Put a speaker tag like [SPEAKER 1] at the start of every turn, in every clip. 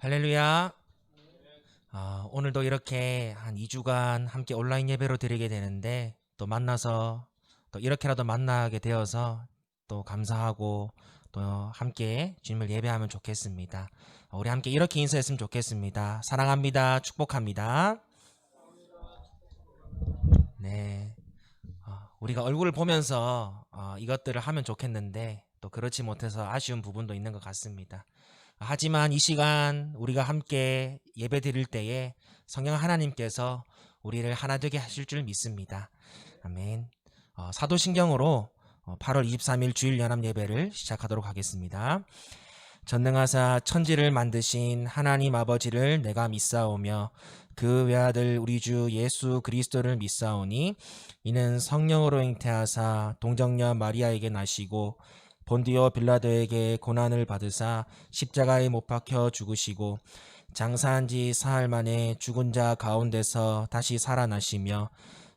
[SPEAKER 1] 할렐루야. 오늘도 이렇게 한 2주간 함께 온라인 예배로 드리게 되는데 또 만나서 또 이렇게라도 만나게 되어서 또 감사하고 또 함께 주님을 예배하면 좋겠습니다. 우리 함께 이렇게 인사했으면 좋겠습니다. 사랑합니다. 축복합니다. 네. 우리가 얼굴을 보면서 이것들을 하면 좋겠는데 또 그렇지 못해서 아쉬운 부분도 있는 것 같습니다. 하지만 이 시간 우리가 함께 예배 드릴 때에 성령 하나님께서 우리를 하나 되게 하실 줄 믿습니다. 아멘. 사도신경으로 8월 23일 주일 연합 예배를 시작하도록 하겠습니다. 전능하사 천지를 만드신 하나님 아버지를 내가 믿사오며 그 외아들 우리 주 예수 그리스도를 믿사오니 이는 성령으로 잉태하사 동정녀 마리아에게 나시고 본디오 빌라도에게 고난을 받으사 십자가에 못 박혀 죽으시고 장사한 지 사흘 만에 죽은 자 가운데서 다시 살아나시며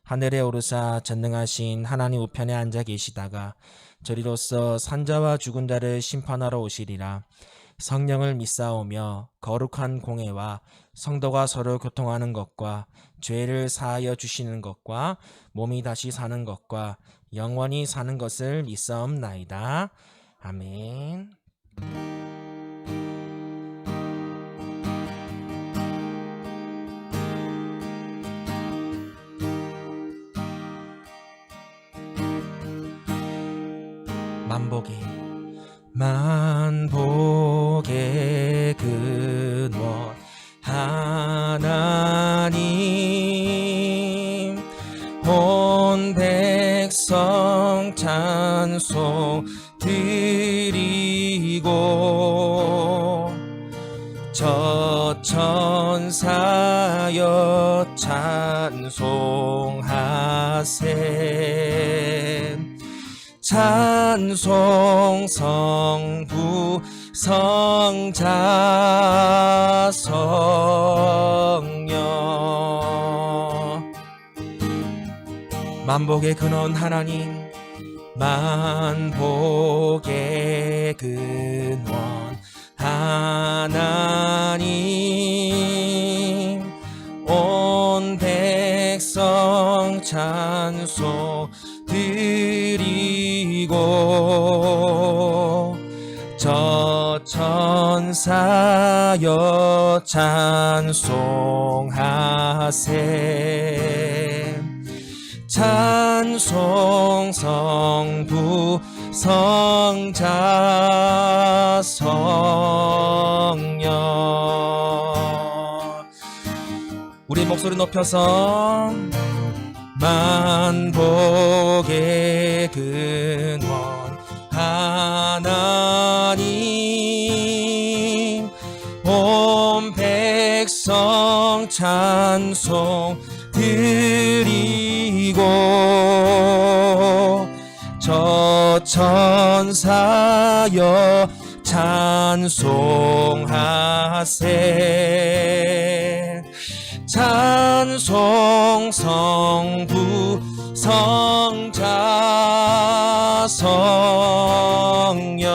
[SPEAKER 1] 하늘에 오르사 전능하신 하나님 우편에 앉아 계시다가 저리로서 산자와 죽은 자를 심판하러 오시리라. 성령을 믿사오며 거룩한 공회와 성도가 서로 교통하는 것과 죄를 사하여 주시는 것과 몸이 다시 사는 것과 영원히 사는 것을 믿사옵나이다. 아멘. 만복의 근원 하나님 온 백성 찬송 드리고 저 천사여 찬송하세 찬송 성부 성자 성령 만복의 근원 하나님 만복의 근원 하나님 온 백성 찬송 드리고 저 천사여 찬송하세 찬송 성부 성자 성령 우리 목소리 높여서 만복의 근원 하나님 온 백성 찬송 드리고 저 천사여 찬송하세 찬송 성부 성자 성령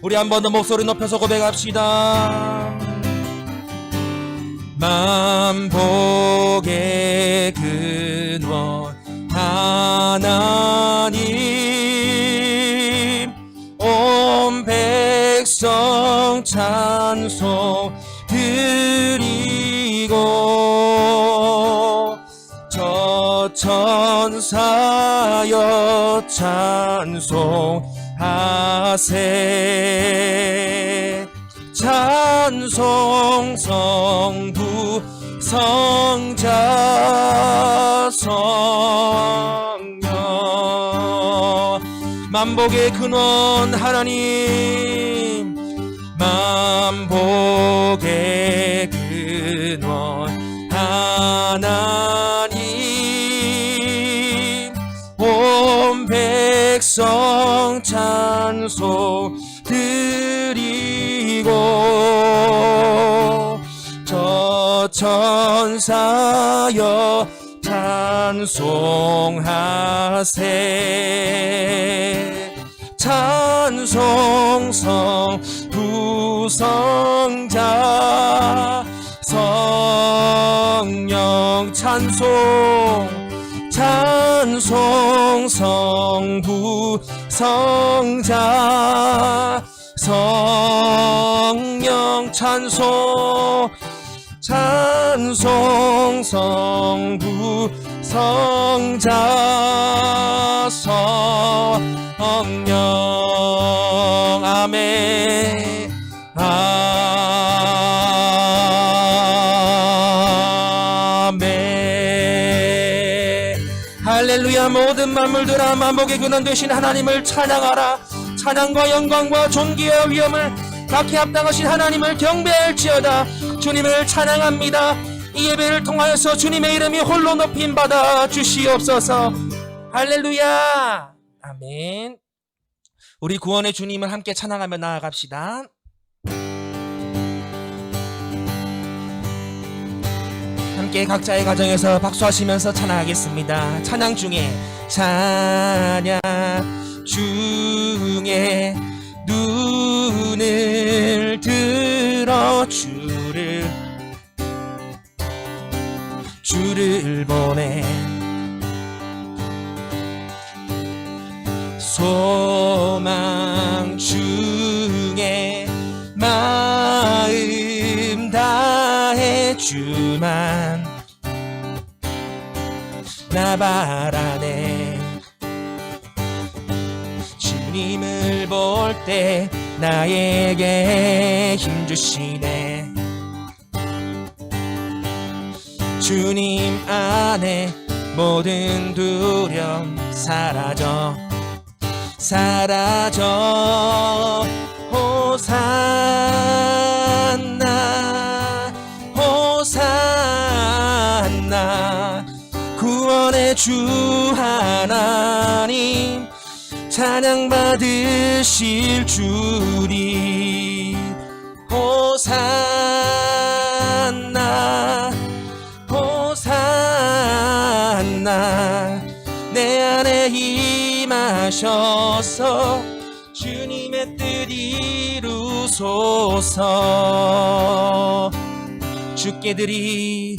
[SPEAKER 1] 우리 한 번 더 목소리 높여서 고백합시다. 만복의 근원 하나님 온 백성 찬송 드리고 저 천사여 찬송하세 찬송 성부 성자 성령 만복의 근원 하나님 만복의 근원 하나님 온 백성 찬송 드리고 저 천사여 찬송하세 찬송 성부 성자 찬송 찬송 성부 성자 성령 찬송 찬송 성부 성자 성령 아멘 아멘 할렐루야. 모든 만물들아 만복의 근원 되신 하나님을 찬양하라. 찬양과 영광과 존귀와 위엄을 각히 합당하신 하나님을 경배할지어다. 주님을 찬양합니다. 이 예배를 통하여서 주님의 이름이 홀로 높임받아 주시옵소서. 할렐루야. 아멘. 우리 구원의 주님을 함께 찬양하며 나아갑시다. 함께 각자의 가정에서 박수하시면서 찬양하겠습니다. 찬양 중에 찬양 중에 눈을 들어 주를 보내 소망 중에 마음 다해 주만 나 바라네. 주님을 볼 때 나에게 힘주시네. 주님 안에 모든 두려움 사라져 호산나 호산나 구원의 주 하나님 찬양 받으실 주리 호산나 호산나 내 안에 임하셔서 주님의 뜻 이루소서. 주께 드리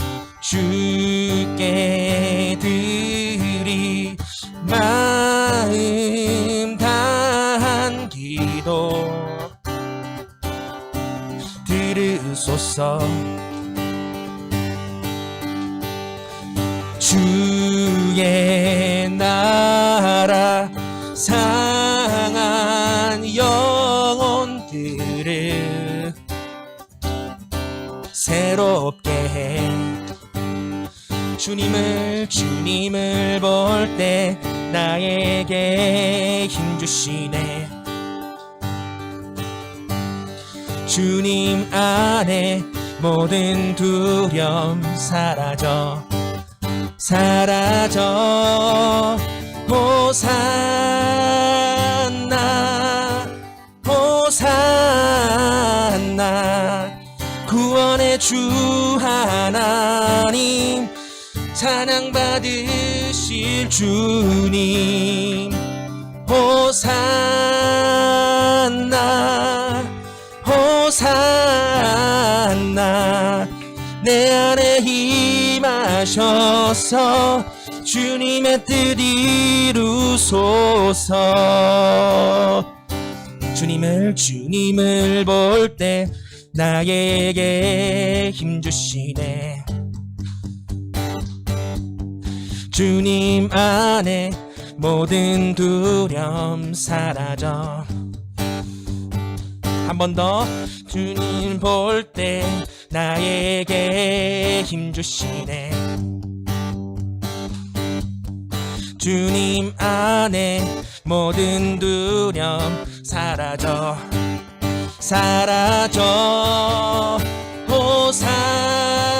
[SPEAKER 1] 마음 다한 기도 들으소서. 주의 나라 상한 영혼들을 새롭게 해. 주님을 볼 때 나에게 힘주시네. 주님 안에 모든 두려움 사라져 호산나 호산나 구원의 주 하나님 찬양 받으실 주님 호산나 호산나 내 안에 임하셔서 주님의 뜻 이루소서. 주님을 볼 때 나에게 힘주시네. 주님 안에 모든 두려움 사라져. 한 번 더. 주님 볼 때 나에게 힘주시네. 주님 안에 모든 두려움 사라져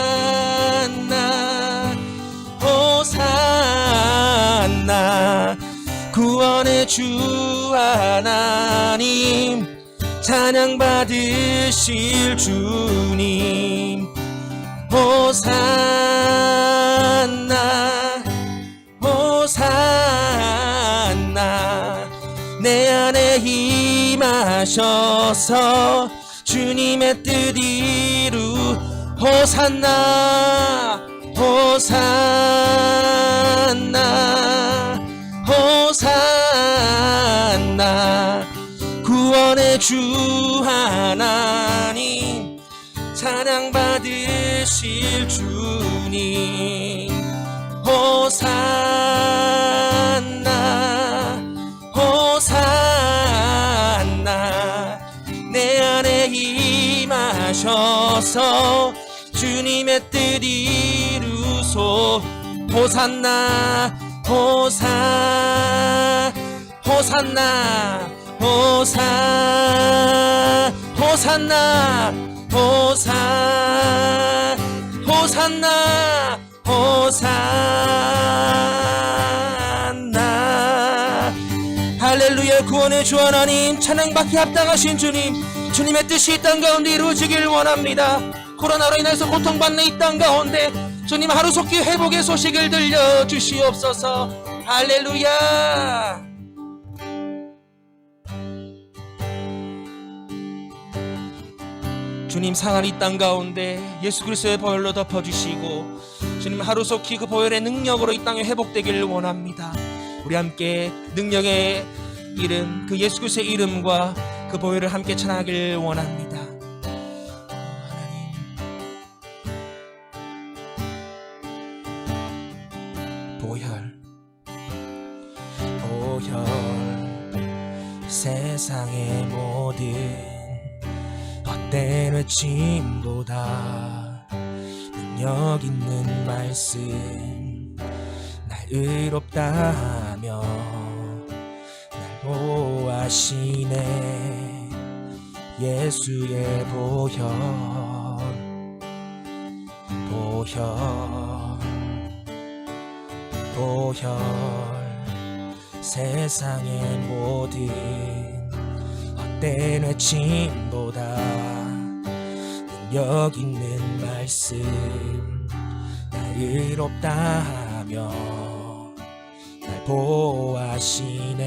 [SPEAKER 1] 호산나 호산나 구원의 주 하나님 찬양 받으실 주님 호산나 호산나 내 안에 임하셔서 주님의 뜻 이루 호산나 호산나 호산나 구원의 주 하나님 찬양받으실 주님 호산나 호산나 내 안에 임하셔서 주님의 뜻 이루소 호산나 호산나 호산나 호산나 호산나 호산나 호산나 호산나 할렐루야. 구원의 주 하나님 찬양받기 합당하신 주님, 주님의 뜻이 이 땅 가운데 이루어지길 원합니다. 코로나로 인해서 고통받는 이 땅 가운데 주님 하루속히 회복의 소식을 들려주시옵소서. 할렐루야. 주님 상한 이 땅 가운데 예수 그리스도의 보혈로 덮어주시고 주님 하루속히 그 보혈의 능력으로 이 땅에 회복되기를 원합니다. 우리 함께 능력의 이름, 그 예수 그리스도의 이름과 그 보혈을 함께 찬양하길 원합니다. 보혈 보혈 세상의 모든 헛된 외침보다 능력 있는 말씀 날 의롭다 하며 날 보호하시네. 예수의 보혈 보혈 보혈 세상의 모든 헛된 외침보다 능력 있는 말씀 날 의롭다 하며 날 보호하시네.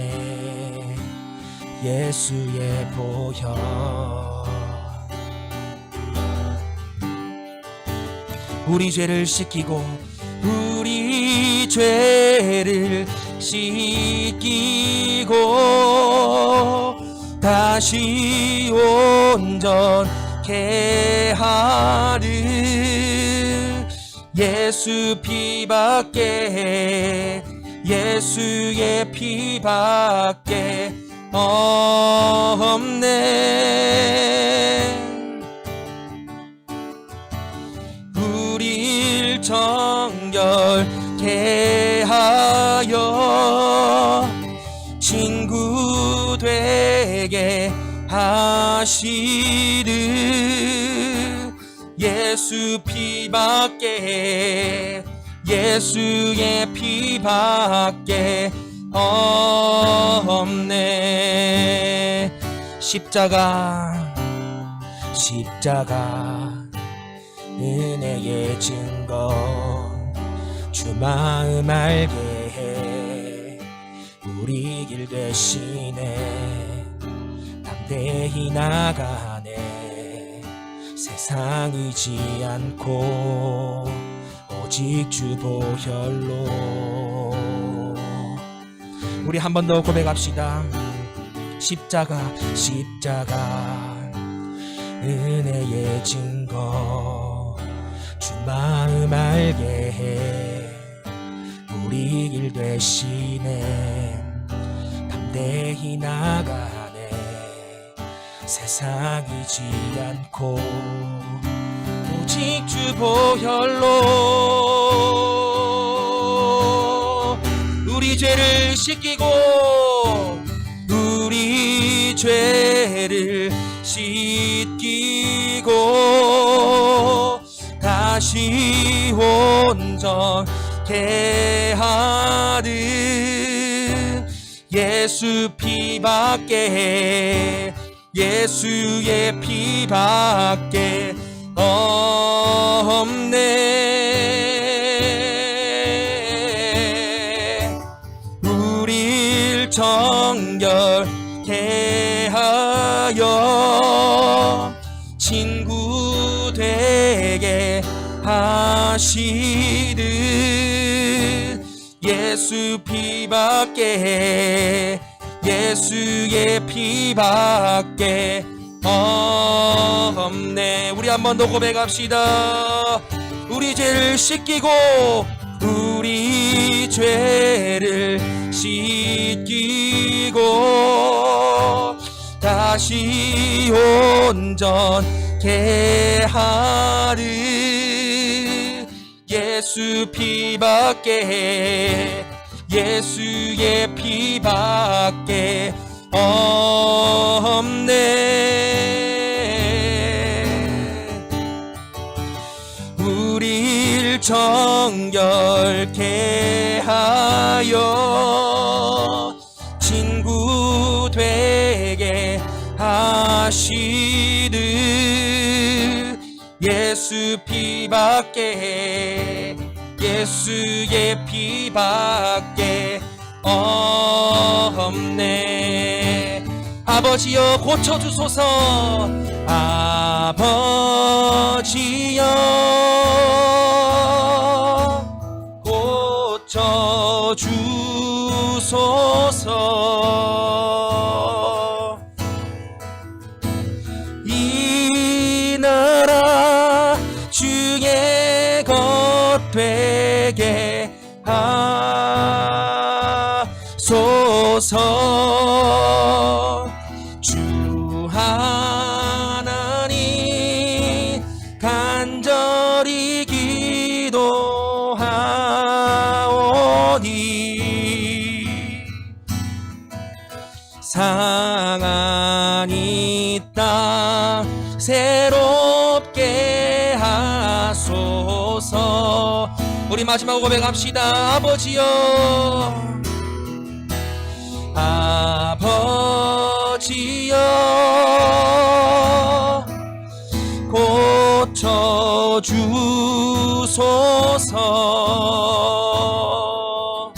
[SPEAKER 1] 예수의 보혈 우리 죄를 씻기고 우리 죄를 씻기고 다시 온전케 하를 예수 피밖에 예수의 피밖에 없네. 우릴 정결케 하여 친구 되게 하시를 예수 피밖에 예수의 피밖에 없네. 십자가 은혜의 증거 주 마음 알게 해 우리 길 대신에 담대히 나가네. 세상 의지 않고 오직 주 보혈로. 우리 한 번 더 고백합시다. 십자가 은혜의 증거 주 마음 알게 해 우리 길 대신에 담대히 나가네. 세상 이지 않고 오직 주 보혈로 우리 죄를 씻기고 우리 죄를 씻기고 다시 온전케 하는 예수 피밖에 예수의 피밖에 없네. 우릴 정결케 하여 친구 되게 하시듯 예수 피밖에 예수의 피밖에 없네. 우리 한 번 더 고백합시다. 우리 죄를 씻기고 우리 죄를 씻기고 다시 온전케 하는 예수 피밖에 예수의 피밖에 없네. 우릴 정결케 하여 친구 되게 하시듯 예수 피밖에 예수의 피밖에 없네. 아버지여 고쳐주소서. 아버지여 고쳐주소서. 이 나라 주의 것 되게 하소서. 주 하나님 간절히 기도하오니 상한 이 땅 새롭게 하소서. 우리 마지막 고백합시다. 아버지여 아버지여 고쳐주소서.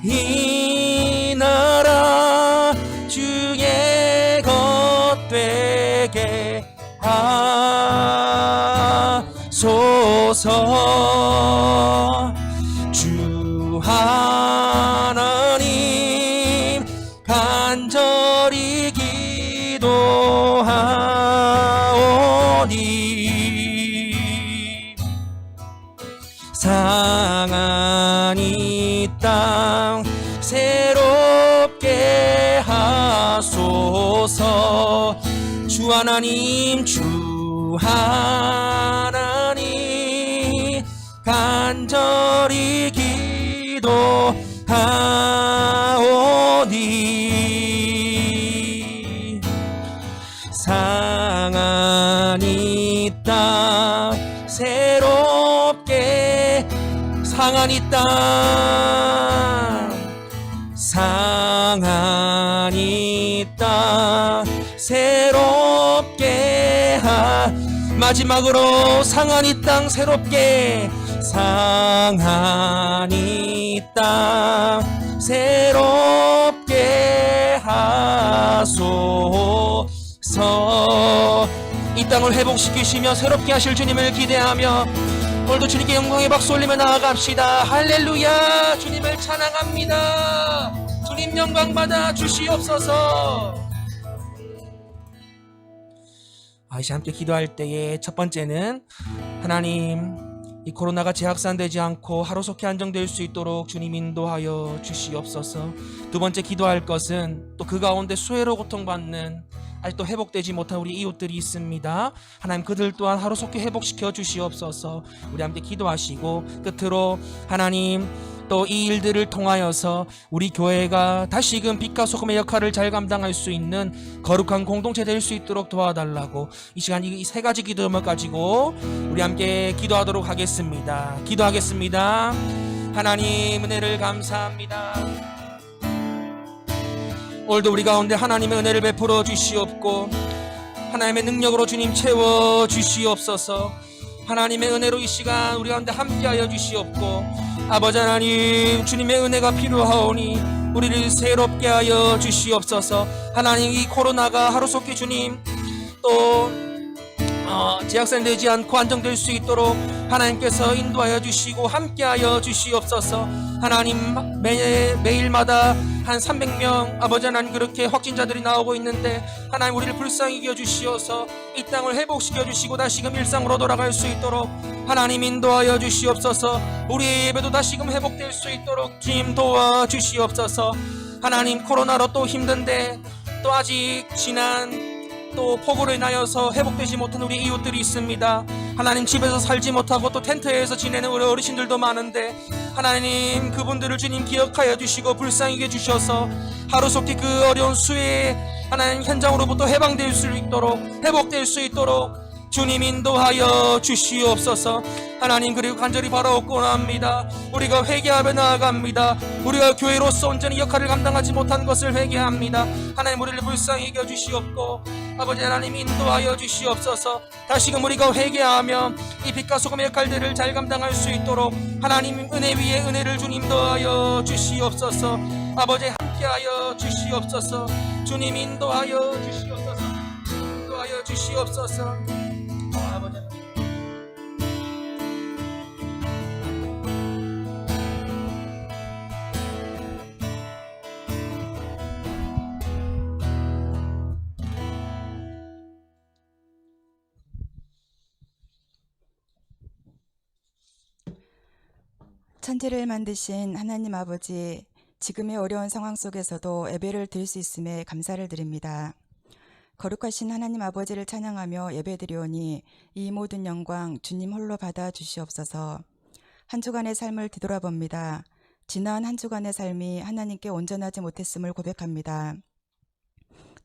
[SPEAKER 1] 이 나라 주의 것 되게 하소서. 주 하나님 간절히 기도하오니 상한 이 땅 새롭게 하소서. 주 하나님 주 하나님 간절히 기도하오니 상한 이 땅 새롭게 상한 이 땅 상한 이 땅 새롭게 마지막으로 상한 이 땅 새롭게 상한 이 땅 새롭게 하소서. 이 땅을 회복시키시며 새롭게 하실 주님을 기대하며 오늘도 주님께 영광의 박수 올리며 나아갑시다. 할렐루야. 주님을 찬양합니다. 주님 영광 받아 주시옵소서. 이제 함께 기도할 때에 첫 번째는 하나님 이 코로나가 재확산되지 않고 하루속히 안정될 수 있도록 주님 인도하여 주시옵소서. 두 번째 기도할 것은 또 그 가운데 수해로 고통받는 아직도 회복되지 못한 우리 이웃들이 있습니다. 하나님 그들 또한 하루속히 회복시켜 주시옵소서. 우리 함께 기도하시고 끝으로 하나님 또 이 일들을 통하여서 우리 교회가 다시금 빛과 소금의 역할을 잘 감당할 수 있는 거룩한 공동체 될 수 있도록 도와달라고 이 시간 이 세 가지 기도를 가지고 우리 함께 기도하도록 하겠습니다. 기도하겠습니다. 하나님 은혜를 감사합니다. 오늘도 우리 가운데 하나님의 은혜를 베풀어 주시옵고 하나님의 능력으로 주님 채워 주시옵소서. 하나님의 은혜로 이 시간 우리 가운데 함께하여 주시옵고 아버지 하나님 주님의 은혜가 필요하오니 우리를 새롭게 하여 주시옵소서. 하나님 이 코로나가 하루속히 주님 또 제약산되지 않고 안정될 수 있도록 하나님께서 인도하여 주시고 함께하여 주시옵소서. 하나님, 매일마다 한 300명 아버지 하나님 그렇게 확진자들이 나오고 있는데 하나님 우리를 불쌍히 여주시어서 이 땅을 회복시켜 주시고 다시금 일상으로 돌아갈 수 있도록 하나님 인도하여 주시옵소서. 우리의 예배도 다시금 회복될 수 있도록 주님 도와주시옵소서. 하나님, 코로나로 또 힘든데 또 아직 지난 또 폭우로 인하여서 회복되지 못한 우리 이웃들이 있습니다. 하나님, 집에서 살지 못하고 또 텐트에서 지내는 우리 어르신들도 많은데 하나님, 그분들을 주님 기억하여 주시고 불쌍히 여주셔서 하루속히 그 어려운 수해 하나님 현장으로부터 해방될 수 있도록 회복될 수 있도록 주님 인도하여 주시옵소서. 하나님, 그리고 간절히 바라옵고나 합니다. 우리가 회개하며 나아갑니다. 우리가 교회로서 온전히 역할을 감당하지 못한 것을 회개합니다. 하나님, 우리를 불쌍히 여겨주시옵고 아버지 하나님 인도하여 주시옵소서. 다시금 우리가 회개하며 이 빛과 소금의 역할들을 잘 감당할 수 있도록 하나님 은혜 위에 은혜를 주님 더하여 주시옵소서. 아버지 함께하여 주시옵소서. 주님 인도하여 주시옵소서. 인도하여 주시옵소서. 아버지
[SPEAKER 2] 천지를 만드신 하나님 아버지, 지금의 어려운 상황 속에서도 예배를 드릴 수 있음에 감사를 드립니다. 거룩하신 하나님 아버지를 찬양하며 예배드리오니 이 모든 영광 주님 홀로 받아 주시옵소서. 한 주간의 삶을 뒤돌아봅니다. 지난 한 주간의 삶이 하나님께 온전하지 못했음을 고백합니다.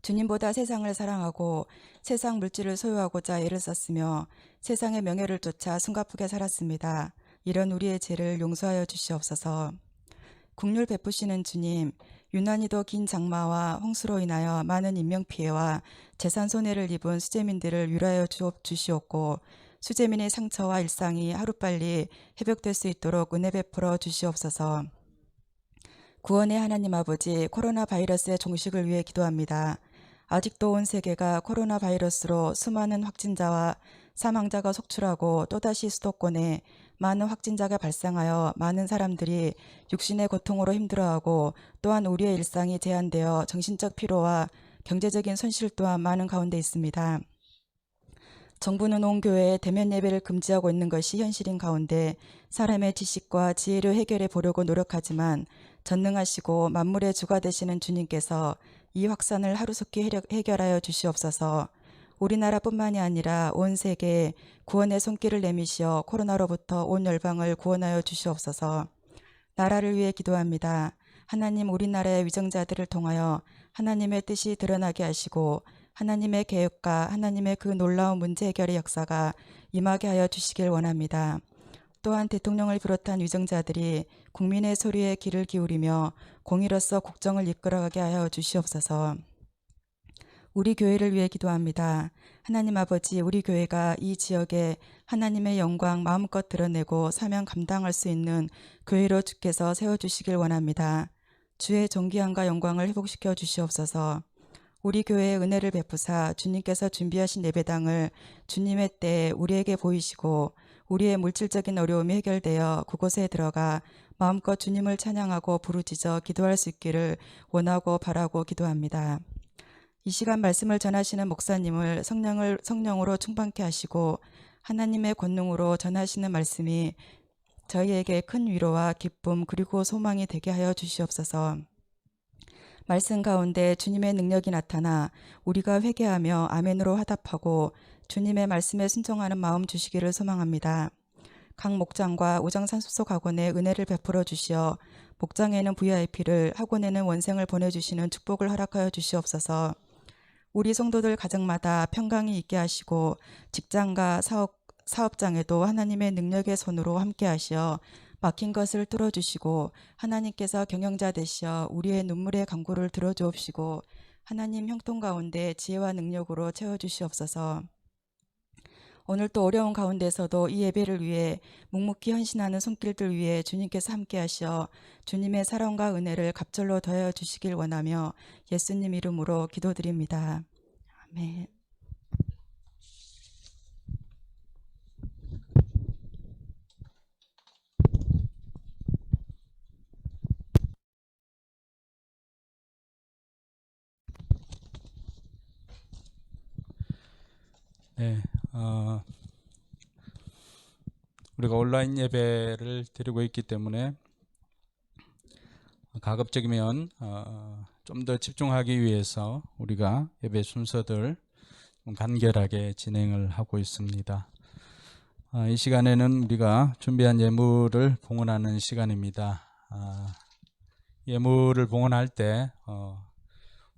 [SPEAKER 2] 주님보다 세상을 사랑하고 세상 물질을 소유하고자 애를 썼으며 세상의 명예를 쫓아 숨가쁘게 살았습니다. 이런 우리의 죄를 용서하여 주시옵소서. 국률 베푸시는 주님, 유난히도 긴 장마와 홍수로 인하여 많은 인명피해와 재산 손해를 입은 수재민들을 위로하여 주시옵고 수재민의 상처와 일상이 하루빨리 회복될 수 있도록 은혜 베풀어 주시옵소서. 구원의 하나님 아버지, 코로나 바이러스의 종식을 위해 기도합니다. 아직도 온 세계가 코로나 바이러스로 수많은 확진자와 사망자가 속출하고 또다시 수도권에 많은 확진자가 발생하여 많은 사람들이 육신의 고통으로 힘들어하고 또한 우리의 일상이 제한되어 정신적 피로와 경제적인 손실 또한 많은 가운데 있습니다. 정부는 온 교회에 대면 예배를 금지하고 있는 것이 현실인 가운데 사람의 지식과 지혜로 해결해 보려고 노력하지만 전능하시고 만물의 주가 되시는 주님께서 이 확산을 하루속히 해결하여 주시옵소서. 우리나라뿐만이 아니라 온 세계에 구원의 손길을 내미시어 코로나로부터 온 열방을 구원하여 주시옵소서. 나라를 위해 기도합니다. 하나님, 우리나라의 위정자들을 통하여 하나님의 뜻이 드러나게 하시고 하나님의 계획과 하나님의 그 놀라운 문제 해결의 역사가 임하게 하여 주시길 원합니다. 또한 대통령을 비롯한 위정자들이 국민의 소리에 귀를 기울이며 공의로서 국정을 이끌어가게 하여 주시옵소서. 우리 교회를 위해 기도합니다. 하나님 아버지, 우리 교회가 이 지역에 하나님의 영광 마음껏 드러내고 사명 감당할 수 있는 교회로 주께서 세워주시길 원합니다. 주의 존귀함과 영광을 회복시켜 주시옵소서. 우리 교회에 은혜를 베푸사 주님께서 준비하신 예배당을 주님의 때에 우리에게 보이시고 우리의 물질적인 어려움이 해결되어 그곳에 들어가 마음껏 주님을 찬양하고 부르짖어 기도할 수 있기를 원하고 바라고 기도합니다. 이 시간 말씀을 전하시는 목사님을 성령으로 충만케 하시고 하나님의 권능으로 전하시는 말씀이 저희에게 큰 위로와 기쁨 그리고 소망이 되게 하여 주시옵소서. 말씀 가운데 주님의 능력이 나타나 우리가 회개하며 아멘으로 화답하고 주님의 말씀에 순종하는 마음 주시기를 소망합니다. 각 목장과 우정산 수속 학원에 은혜를 베풀어 주시어 목장에는 VIP를, 학원에는 원생을 보내주시는 축복을 허락하여 주시옵소서. 우리 성도들 가정마다 평강이 있게 하시고 직장과 사업장에도 하나님의 능력의 손으로 함께 하시어 막힌 것을 뚫어주시고 하나님께서 경영자 되시어 우리의 눈물의 간구를 들어주옵시고 하나님 형통 가운데 지혜와 능력으로 채워주시옵소서. 오늘 또 어려운 가운데서도 이 예배를 위해 묵묵히 헌신하는 손길들 위해 주님께서 함께 하시어 주님의 사랑과 은혜를 갑절로 더하여 주시길 원하며 예수님 이름으로 기도드립니다. 아멘.
[SPEAKER 3] 네, 우리가 온라인 예배를 드리고 있기 때문에 가급적이면 좀 더 집중하기 위해서 우리가 예배 순서들 좀 간결하게 진행을 하고 있습니다. 이 시간에는 우리가 준비한 예물을 봉헌하는 시간입니다. 예물을 봉헌할 때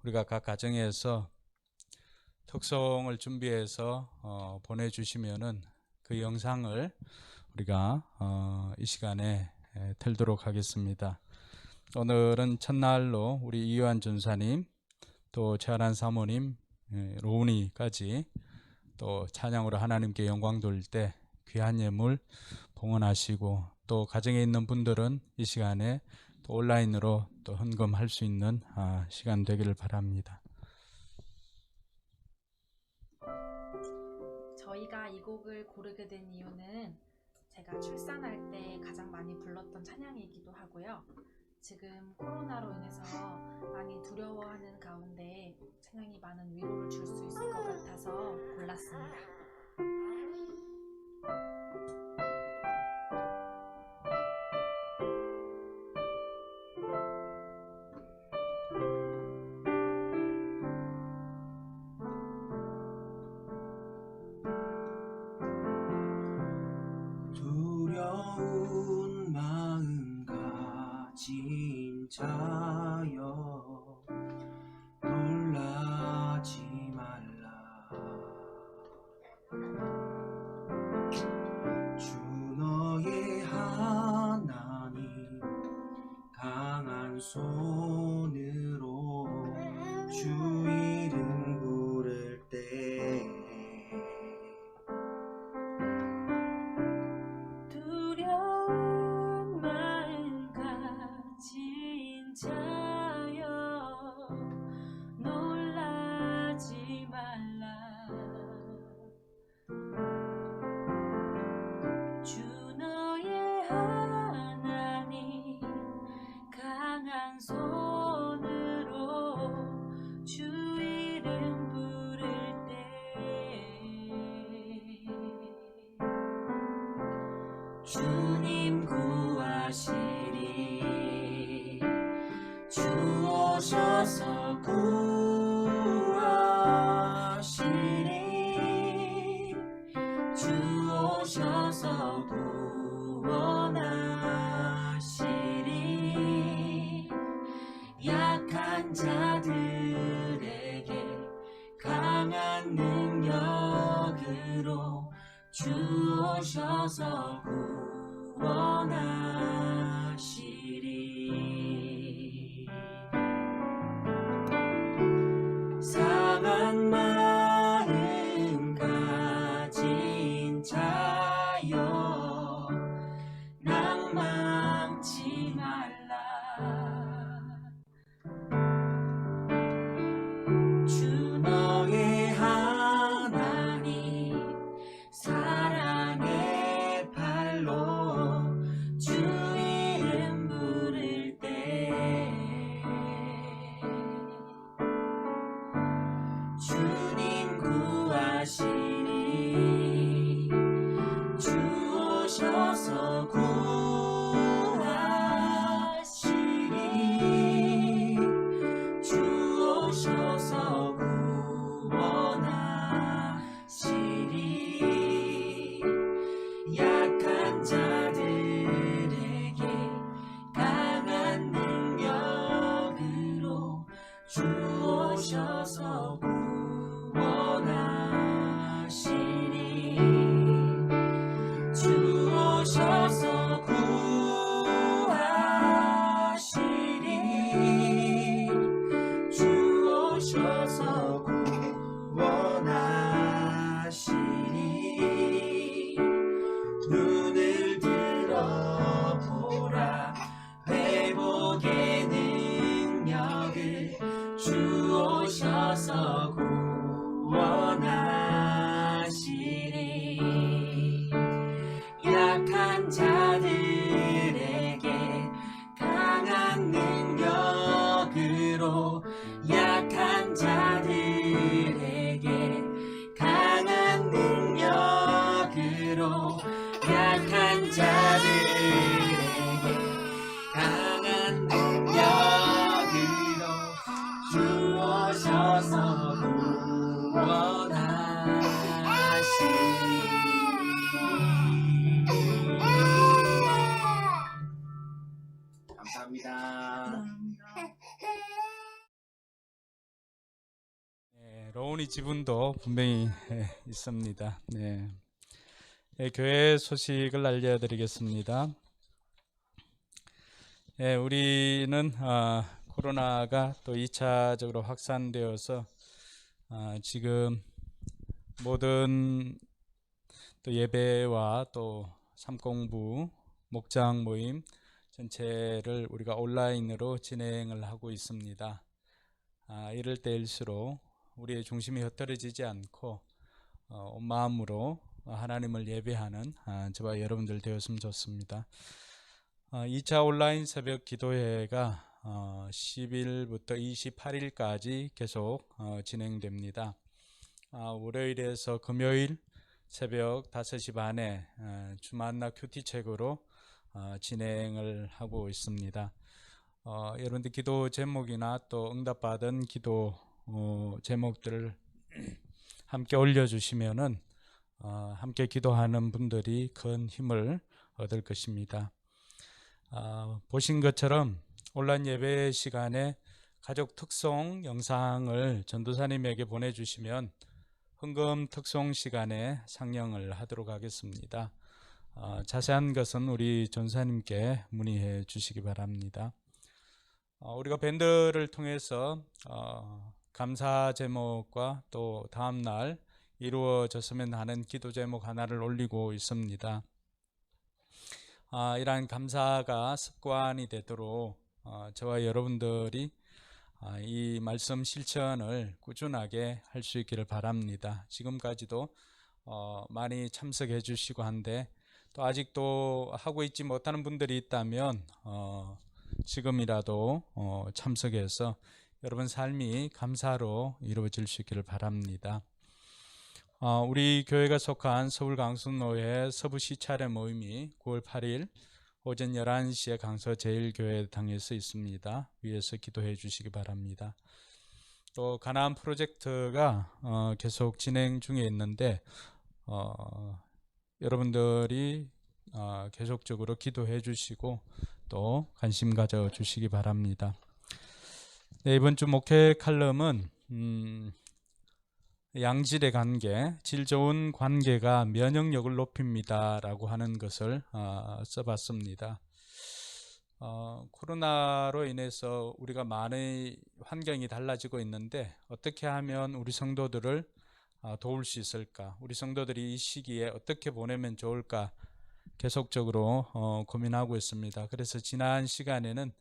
[SPEAKER 3] 우리가 각 가정에서 특송을 준비해서 보내주시면은 그 영상을 우리가 이 시간에 틀도록 하겠습니다. 오늘은 첫날로 우리 이요한 전사님, 또 최아란 사모님, 로운이까지 또 찬양으로 하나님께 영광 돌릴 때 귀한 예물 봉헌하시고, 또 가정에 있는 분들은 이 시간에 또 온라인으로 또 헌금할 수 있는 시간 되기를 바랍니다.
[SPEAKER 4] 저희가 이 곡을 고르게 된 이유는 제가 출산할 때 가장 많이 불렀던 찬양이기도 하고요. 지금 코로나로 인해서 많이 두려워하는 가운데 찬양이 많은 위로를 줄 수 있을 것 같아서 골랐습니다.
[SPEAKER 1] 두려운 마음 가진 자여 놀라지 말라. 주 너의 하나님 강한 손으로 주 이름 부를 때
[SPEAKER 4] 두려운 마음 가진 자여 놀라지 말라. 주 너의 하나님 강한 손으로 주 이름 부를 때 주님 구하시리. 주 오셔서 구하시리. 주 오셔서 구원하시리. 약한 자들에게 강한 능력으로 주 오셔서 구원하시리. 상한 마음 가진 자여 낭망치 말라. 주 너의 하나님 사랑의 팔로 주 이름 부를 때 주님 구하시리. 주 오셔서 구하시리. 주 오셔서 구원하시리. 약한 자들에게 강한 능력으로 주 오셔서 구원하시리. 주 오셔서 구하시리. 주 오셔서 구원하시리. 눈을 들어보라. 회복의 능력을 주 오셔서 구원하시리. 약한 자들에게 강한 능력으로 약한 자들에게 강한
[SPEAKER 1] 감사합니다.
[SPEAKER 3] 로운이 지분도 분명히 있습니다. 네. 교회 소식을 알려드리겠습니다. 우리는 코로나가 또 2차적으로 확산되어서 지금 모든 또 예배와 또 삼공부 목장 모임 전체를 우리가 온라인으로 진행을 하고 있습니다. 이럴 때일수록 우리의 중심이 흩어지지 않고 온 마음으로 하나님을 예배하는 저와 여러분들 되었으면 좋습니다. 2차 온라인 새벽 기도회가 10일부터 28일까지 계속 진행됩니다. 월요일에서 금요일 새벽 5시 반에 주만나 큐티책으로 진행을 하고 있습니다. 여러분들 기도 제목이나 또 응답받은 기도 제목들을 함께 올려주시면은 함께 기도하는 분들이 큰 힘을 얻을 것입니다. 보신 것처럼 온라인 예배 시간에 가족 특송 영상을 전도사님에게 보내주시면 헌금 특송 시간에 상영을 하도록 하겠습니다. 자세한 것은 우리 전사님께 문의해 주시기 바랍니다. 우리가 밴드를 통해서 감사 제목과 또 다음날 이루어졌으면 하는 기도 제목 하나를 올리고 있습니다. 이러한 감사가 습관이 되도록 저와 여러분들이 이 말씀 실천을 꾸준하게 할 수 있기를 바랍니다. 지금까지도 많이 참석해 주시고 한데 또 아직도 하고 있지 못하는 분들이 있다면 지금이라도 참석해서 여러분 삶이 감사로 이루어질 수 있기를 바랍니다. 우리 교회가 속한 서울강순노회 서부시차례 모임이 9월 8일 오전 11시에 강서 제1교회당에서 있습니다. 위에서 기도해 주시기 바랍니다. 또 가나안 프로젝트가 계속 진행 중에 있는데 여러분들이 계속적으로 기도해 주시고 또 관심 가져 주시기 바랍니다. 네, 이번 주 목회 칼럼은 양질의 관계, 질 좋은 관계가 면역력을 높입니다 라고 하는 것을 써봤습니다. 코로나로 인해서 우리가 많은 환경이 달라지고 있는데 어떻게 하면 우리 성도들을 도울 수 있을까, 우리 성도들이 이 시기에 어떻게 보내면 좋을까 계속적으로 고민하고 있습니다. 그래서 지난 시간에는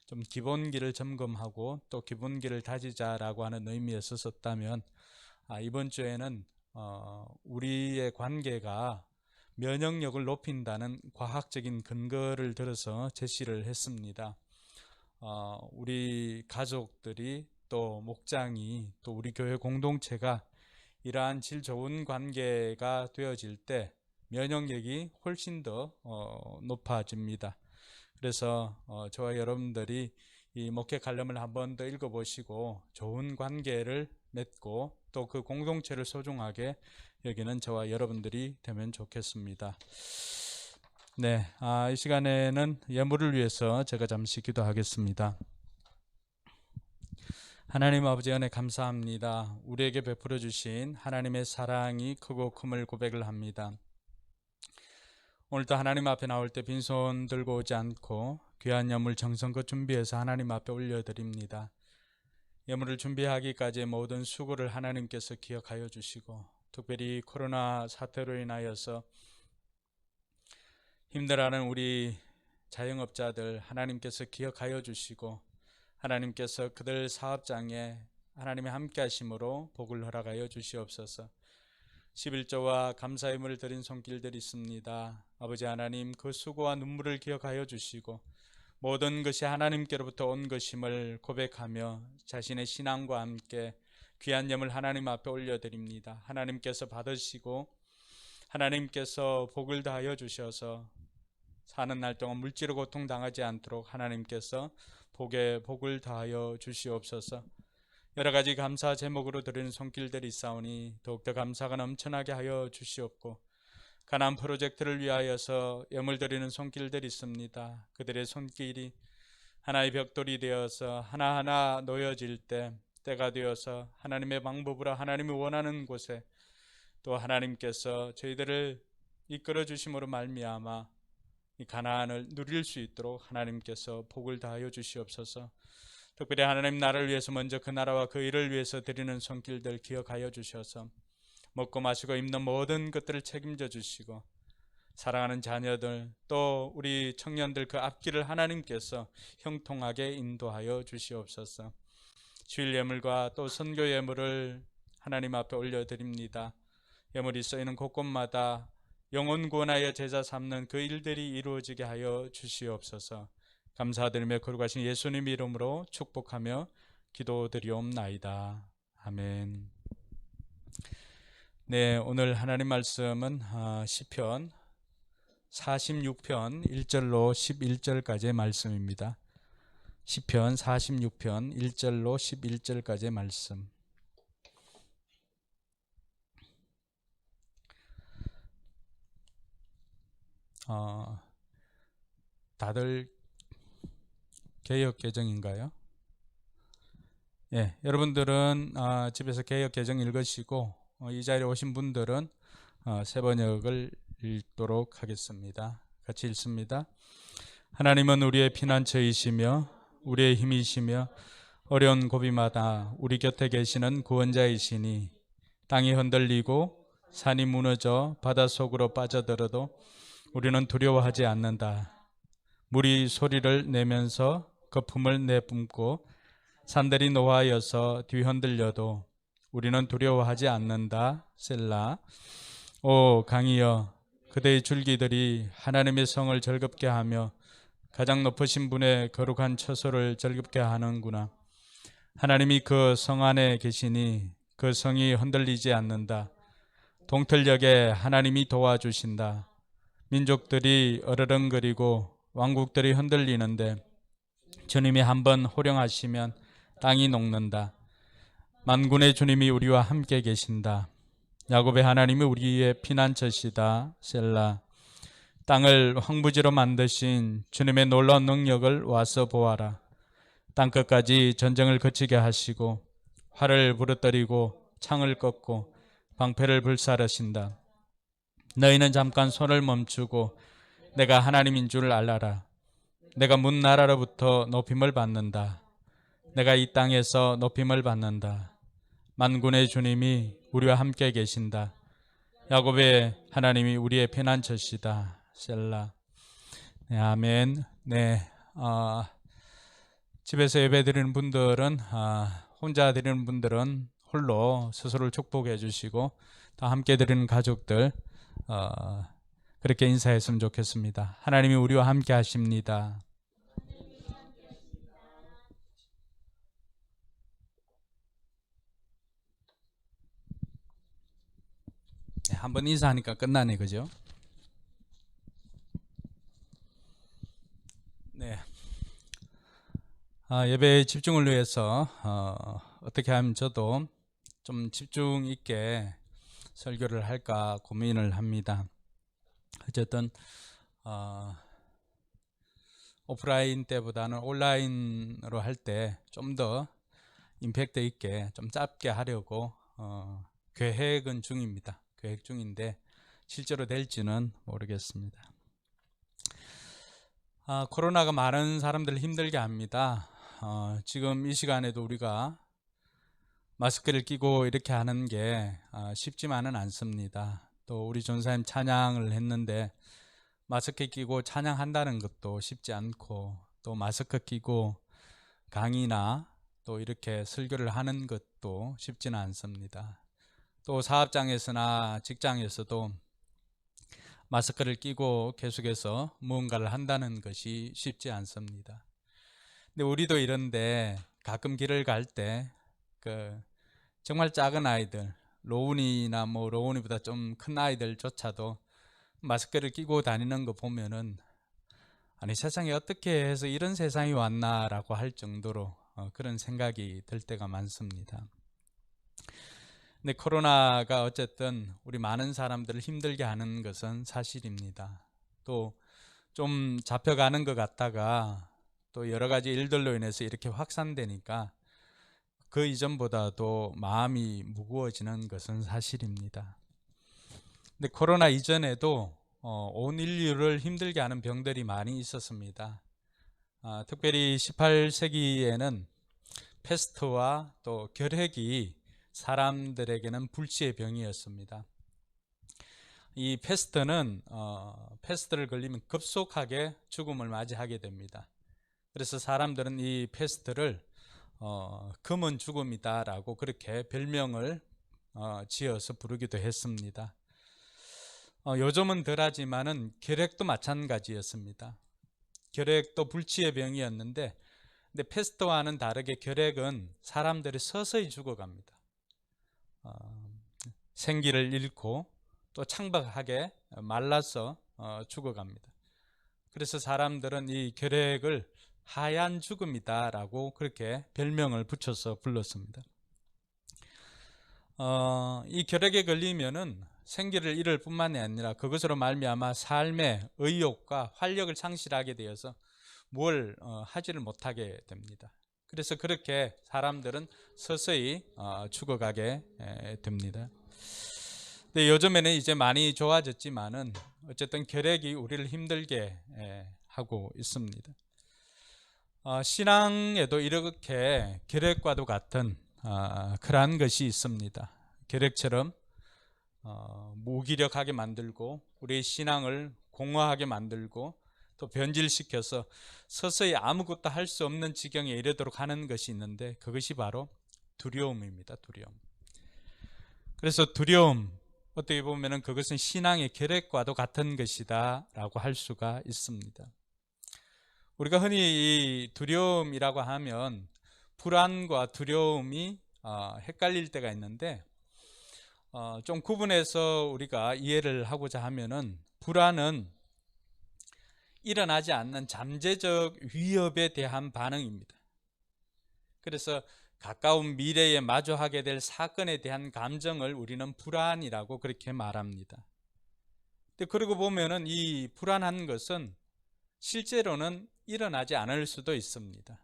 [SPEAKER 3] 좀 기본기를 점검하고 또 기본기를 다지자라고 하는 의미에서 썼다면 이번 주에는 우리의 관계가 면역력을 높인다는 과학적인 근거를 들어서 제시를 했습니다. 우리 가족들이 또 목장이 또 우리 교회 공동체가 이러한 질 좋은 관계가 되어질 때 면역력이 훨씬 더 높아집니다. 그래서 저와 여러분들이 이 목회 칼럼을 한 번 더 읽어보시고 좋은 관계를 맺고 또 그 공동체를 소중하게 여기는 저와 여러분들이 되면 좋겠습니다. 네, 이 시간에는 예물을 위해서 제가 잠시 기도하겠습니다. 하나님 아버지 은혜 감사합니다. 우리에게 베풀어 주신 하나님의 사랑이 크고 큼을 고백을 합니다. 오늘도 하나님 앞에 나올 때 빈손 들고 오지 않고 귀한 예물 정성껏 준비해서 하나님 앞에 올려드립니다. 예물을 준비하기까지의 모든 수고를 하나님께서 기억하여 주시고 특별히 코로나 사태로 인하여서 힘들어하는 우리 자영업자들 하나님께서 기억하여 주시고 하나님께서 그들 사업장에 하나님의 함께 하심으로 복을 허락하여 주시옵소서. 11조와 감사의물을 드린 손길들이 있습니다. 아버지 하나님, 그 수고와 눈물을 기억하여 주시고 모든 것이 하나님께로부터 온 것임을 고백하며 자신의 신앙과 함께 귀한 예물 하나님 앞에 올려드립니다. 하나님께서 받으시고 하나님께서 복을 다하여 주셔서 사는 날 동안 물질의 고통 당하지 않도록 하나님께서 복에 복을 다하여 주시옵소서. 여러 가지 감사 제목으로 드리는 손길들이 있사오니 더욱더 감사가 넘쳐나게 하여 주시옵고, 가나안 프로젝트를 위하여서 예물 드리는 손길들이 있습니다. 그들의 손길이 하나의 벽돌이 되어서 하나하나 놓여질 때, 때가 되어서 하나님의 방법으로 하나님이 원하는 곳에 또 하나님께서 저희들을 이끌어 주심으로 말미암아 이 가나안을 누릴 수 있도록 하나님께서 복을 다하여 주시옵소서. 특별히 하나님 나라를 위해서 먼저 그 나라와 그 일을 위해서 드리는 손길들 기억하여 주셔서 먹고 마시고 입는 모든 것들을 책임져 주시고, 사랑하는 자녀들 또 우리 청년들 그 앞길을 하나님께서 형통하게 인도하여 주시옵소서. 주일 예물과 또 선교 예물을 하나님 앞에 올려드립니다. 예물이 쓰이는 곳곳마다 영혼 구원하여 제자 삼는 그 일들이 이루어지게 하여 주시옵소서. 감사드리며 거룩하신 예수님 이름으로 축복하며 기도드리옵나이다. 아멘. 네, 오늘 하나님 말씀은 시편 46편 1절로 11절까지의 말씀입니다. 시편 46편 1절로 11절까지의 말씀. 다들 개역 개정인가요? 예, 여러분들은 집에서 개역 개정 읽으시고 이 자리에 오신 분들은 새 번역을 읽도록 하겠습니다. 같이 읽습니다. 하나님은 우리의 피난처이시며 우리의 힘이시며 어려운 고비마다 우리 곁에 계시는 구원자이시니, 땅이 흔들리고 산이 무너져 바닷속으로 빠져들어도 우리는 두려워하지 않는다. 물이 소리를 내면서 거품을 내뿜고 산들이 노하여서 뒤흔들려도 우리는 두려워하지 않는다. 셀라. 오 강이여, 그대의 줄기들이 하나님의 성을 즐겁게 하며 가장 높으신 분의 거룩한 처소를 즐겁게 하는구나. 하나님이 그 성 안에 계시니 그 성이 흔들리지 않는다. 동틀녘에 하나님이 도와주신다. 민족들이 어르렁거리고 왕국들이 흔들리는데 주님이 한번 호령하시면 땅이 녹는다. 만군의 주님이 우리와 함께 계신다. 야곱의 하나님이 우리의 피난처시다. 셀라. 땅을 황부지로 만드신 주님의 놀라운 능력을 와서 보아라. 땅끝까지 전쟁을 그치게 하시고 활을 부러뜨리고 창을 꺾고 방패를 불사르신다. 너희는 잠깐 손을 멈추고 내가 하나님인 줄 알아라. 내가 문 나라로부터 높임을 받는다. 내가 이 땅에서 높임을 받는다. 만군의 주님이 우리와 함께 계신다. 야곱의 하나님이 우리의 피난처시다. 셀라. 네, 아멘. 네, 집에서 예배 드리는 분들은 혼자 드리는 분들은 홀로 스스로를 축복해 주시고, 또 함께 드리는 가족들 그렇게 인사했으면 좋겠습니다. 하나님이 우리와 함께 하십니다. 네, 한번 인사하니까 끝나네, 그죠? 네. 예배에 집중을 위해서 어떻게 하면 저도 좀 집중 있게 설교를 할까 고민을 합니다. 어쨌든 오프라인 때보다는 온라인으로 할 때 좀 더 임팩트 있게 좀 짧게 하려고 계획은 중입니다. 계획 중인데 실제로 될지는 모르겠습니다. 코로나가 많은 사람들을 힘들게 합니다. 지금 이 시간에도 우리가 마스크를 끼고 이렇게 하는 게 쉽지만은 않습니다. 또 우리 전사님 찬양을 했는데 마스크 끼고 찬양한다는 것도 쉽지 않고, 또 마스크 끼고 강의나 또 이렇게 설교를 하는 것도 쉽지는 않습니다. 또 사업장에서나 직장에서도 마스크를 끼고 계속해서 무언가를 한다는 것이 쉽지 않습니다. 근데 우리도 이런데 가끔 길을 갈 때 정말 작은 아이들, 로운이나 뭐 로운이보다 좀 큰 아이들조차도 마스크를 끼고 다니는 거 보면은 아니 세상에 어떻게 해서 이런 세상이 왔나라고 할 정도로 그런 생각이 들 때가 많습니다. 근데 코로나가 어쨌든 우리 많은 사람들을 힘들게 하는 것은 사실입니다. 또 좀 잡혀가는 것 같다가 또 여러 가지 일들로 인해서 이렇게 확산되니까 그 이전보다도 마음이 무거워지는 것은 사실입니다. 근데 코로나 이전에도 온 인류를 힘들게 하는 병들이 많이 있었습니다. 특별히 18세기에는 패스트와 또 결핵이 사람들에게는 불치의 병이었습니다. 이 패스트를 걸리면 급속하게 죽음을 맞이하게 됩니다. 그래서 사람들은 이 패스트를 검은 죽음이다라고 그렇게 별명을 지어서 부르기도 했습니다. 요즘은 덜하지만은 결핵도 마찬가지였습니다. 결핵도 불치의 병이었는데, 근데 패스트와는 다르게 결핵은 사람들이 서서히 죽어갑니다. 생기를 잃고 또 창박하게 말라서 죽어갑니다. 그래서 사람들은 이 결핵을 하얀 죽음이다라고 그렇게 별명을 붙여서 불렀습니다. 이 결핵에 걸리면은 생기를 잃을 뿐만이 아니라 그것으로 말미암아 삶의 의욕과 활력을 상실하게 되어서 뭘 하지를 못하게 됩니다. 그래서 그렇게 사람들은 서서히 죽어가게 됩니다. 근데 요즘에는 이제 많이 좋아졌지만은 어쨌든 결핵이 우리를 힘들게 하고 있습니다. 신앙에도 이렇게 결핵과도 같은 그러한 것이 있습니다. 결핵처럼 무기력하게 만들고 우리의 신앙을 공허하게 만들고 또 변질시켜서 서서히 아무것도 할 수 없는 지경에 이르도록 하는 것이 있는데, 그것이 바로 두려움입니다. 두려움. 그래서 두려움, 어떻게 보면 그것은 신앙의 결핵과도 같은 것이다 라고 할 수가 있습니다. 우리가 흔히 이 두려움이라고 하면 불안과 두려움이 헷갈릴 때가 있는데, 좀 구분해서 우리가 이해를 하고자 하면은, 불안은 일어나지 않는 잠재적 위협에 대한 반응입니다. 그래서 가까운 미래에 마주하게 될 사건에 대한 감정을 우리는 불안이라고 그렇게 말합니다. 근데 그러고 보면은 이 불안한 것은 실제로는 일어나지 않을 수도 있습니다.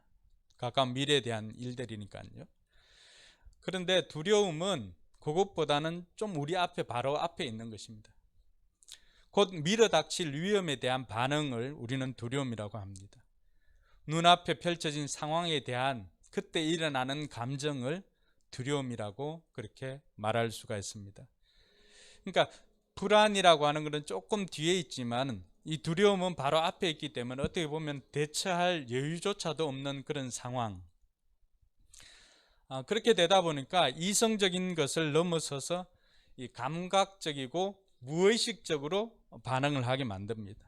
[SPEAKER 3] 가까운 미래에 대한 일들이니까요. 그런데 두려움은 그것보다는 좀 우리 앞에, 바로 앞에 있는 것입니다. 곧 밀어닥칠 위험에 대한 반응을 우리는 두려움이라고 합니다. 눈앞에 펼쳐진 상황에 대한 그때 일어나는 감정을 두려움이라고 그렇게 말할 수가 있습니다. 그러니까 불안이라고 하는 것은 조금 뒤에 있지만 이 두려움은 바로 앞에 있기 때문에 어떻게 보면 대처할 여유조차도 없는 그런 상황. 그렇게 되다 보니까 이성적인 것을 넘어서서 이 감각적이고 무의식적으로 반응을 하게 만듭니다.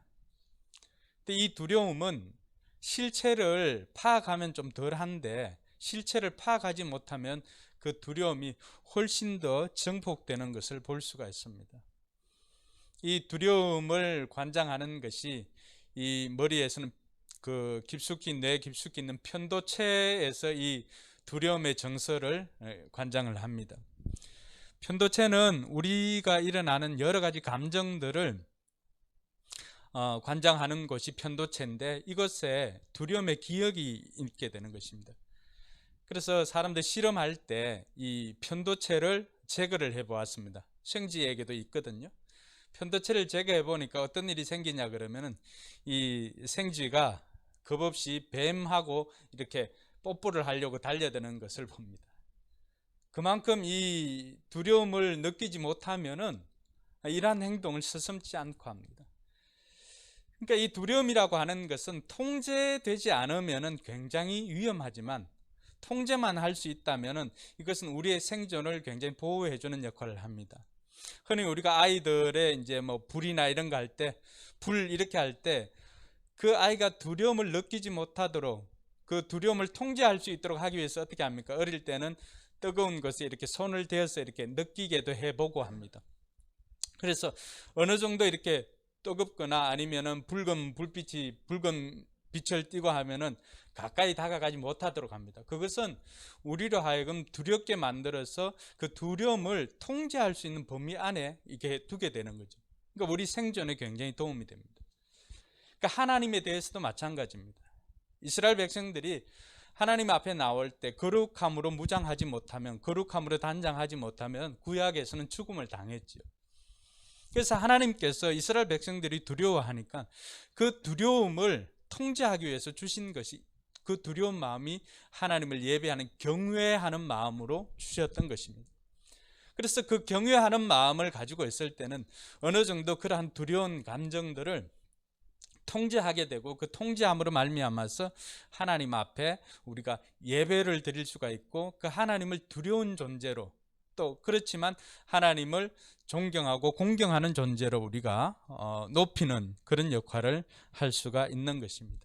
[SPEAKER 3] 근데 이 두려움은 실체를 파악하면 좀 덜한데, 실체를 파악하지 못하면 그 두려움이 훨씬 더 증폭되는 것을 볼 수가 있습니다. 이 두려움을 관장하는 것이 이 머리에서는 그 뇌에 깊숙이 있는 편도체에서 이 두려움의 정서를 관장을 합니다. 편도체는 우리가 일어나는 여러 가지 감정들을 관장하는 것이 편도체인데, 이것에 두려움의 기억이 있게 되는 것입니다. 그래서 사람들 실험할 때 이 편도체를 제거를 해보았습니다. 생쥐에게도 있거든요. 편도체를 제거해 보니까 어떤 일이 생기냐 그러면은 이 생쥐가 겁없이 뱀하고 이렇게 뽀뽀를 하려고 달려드는 것을 봅니다. 그만큼 이 두려움을 느끼지 못하면은 이러한 행동을 서슴지 않고 합니다. 그러니까 이 두려움이라고 하는 것은 통제되지 않으면은 굉장히 위험하지만, 통제만 할 수 있다면은 이것은 우리의 생존을 굉장히 보호해주는 역할을 합니다. 흔히 우리가 아이들의 이제 뭐 불이나 이런 거 할 때, 불 이렇게 할 때 그 아이가 두려움을 느끼지 못하도록, 그 두려움을 통제할 수 있도록 하기 위해서 어떻게 합니까? 어릴 때는 뜨거운 것에 이렇게 손을 대어서 이렇게 느끼게도 해보고 합니다. 그래서 어느 정도 이렇게 뜨겁거나 아니면은 붉은 빛을 띠고 하면은 가까이 다가가지 못하도록 합니다. 그것은 우리로 하여금 두렵게 만들어서 그 두려움을 통제할 수 있는 범위 안에 이렇게 두게 되는 거죠. 그러니까 우리 생존에 굉장히 도움이 됩니다. 그러니까 하나님에 대해서도 마찬가지입니다. 이스라엘 백성들이 하나님 앞에 나올 때 거룩함으로 무장하지 못하면, 거룩함으로 단장하지 못하면 구약에서는 죽음을 당했지요. 그래서 하나님께서 이스라엘 백성들이 두려워하니까 그 두려움을 통제하기 위해서 주신 것이, 그 두려운 마음이 하나님을 예배하는 경외하는 마음으로 주셨던 것입니다. 그래서 그 경외하는 마음을 가지고 있을 때는 어느 정도 그러한 두려운 감정들을 통제하게 되고, 그 통제함으로 말미암아서 하나님 앞에 우리가 예배를 드릴 수가 있고, 그 하나님을 두려운 존재로, 또 그렇지만 하나님을 존경하고 공경하는 존재로 우리가 높이는 그런 역할을 할 수가 있는 것입니다.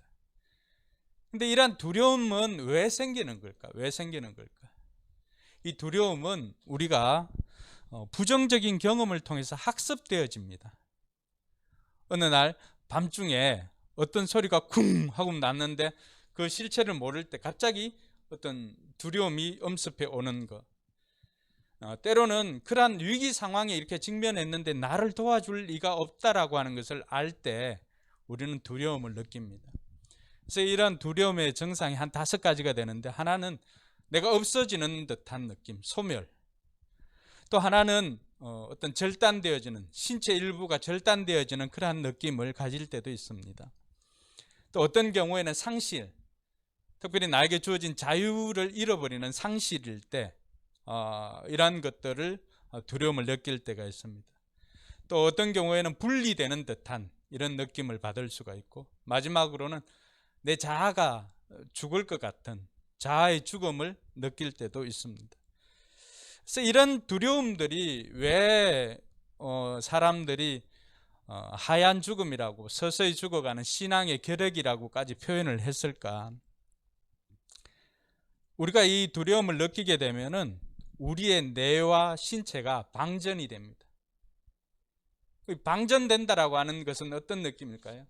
[SPEAKER 3] 근데 이러한 두려움은 왜 생기는 걸까? 왜 생기는 걸까? 이 두려움은 우리가 부정적인 경험을 통해서 학습되어집니다. 어느 날 밤중에 어떤 소리가 쿵 하고 났는데 그 실체를 모를 때 갑자기 어떤 두려움이 엄습해 오는 것. 때로는 그러한 위기 상황에 이렇게 직면했는데 나를 도와줄 리가 없다라고 하는 것을 알 때 우리는 두려움을 느낍니다. 그래서 이런 두려움의 증상이 한 5가지가 되는데, 하나는 내가 없어지는 듯한 느낌, 소멸. 또 하나는 어떤 절단되어지는, 신체 일부가 절단되어지는 그러한 느낌을 가질 때도 있습니다. 또 어떤 경우에는 상실, 특별히 나에게 주어진 자유를 잃어버리는 상실일 때 이러한 것들을 두려움을 느낄 때가 있습니다. 또 어떤 경우에는 분리되는 듯한 이런 느낌을 받을 수가 있고, 마지막으로는 내 자아가 죽을 것 같은 자아의 죽음을 느낄 때도 있습니다. 그래서 이런 두려움들이 왜 사람들이 하얀 죽음이라고, 서서히 죽어가는 신앙의 결핵이라고까지 표현을 했을까? 우리가 이 두려움을 느끼게 되면은 우리의 뇌와 신체가 방전이 됩니다. 방전된다라고 하는 것은 어떤 느낌일까요?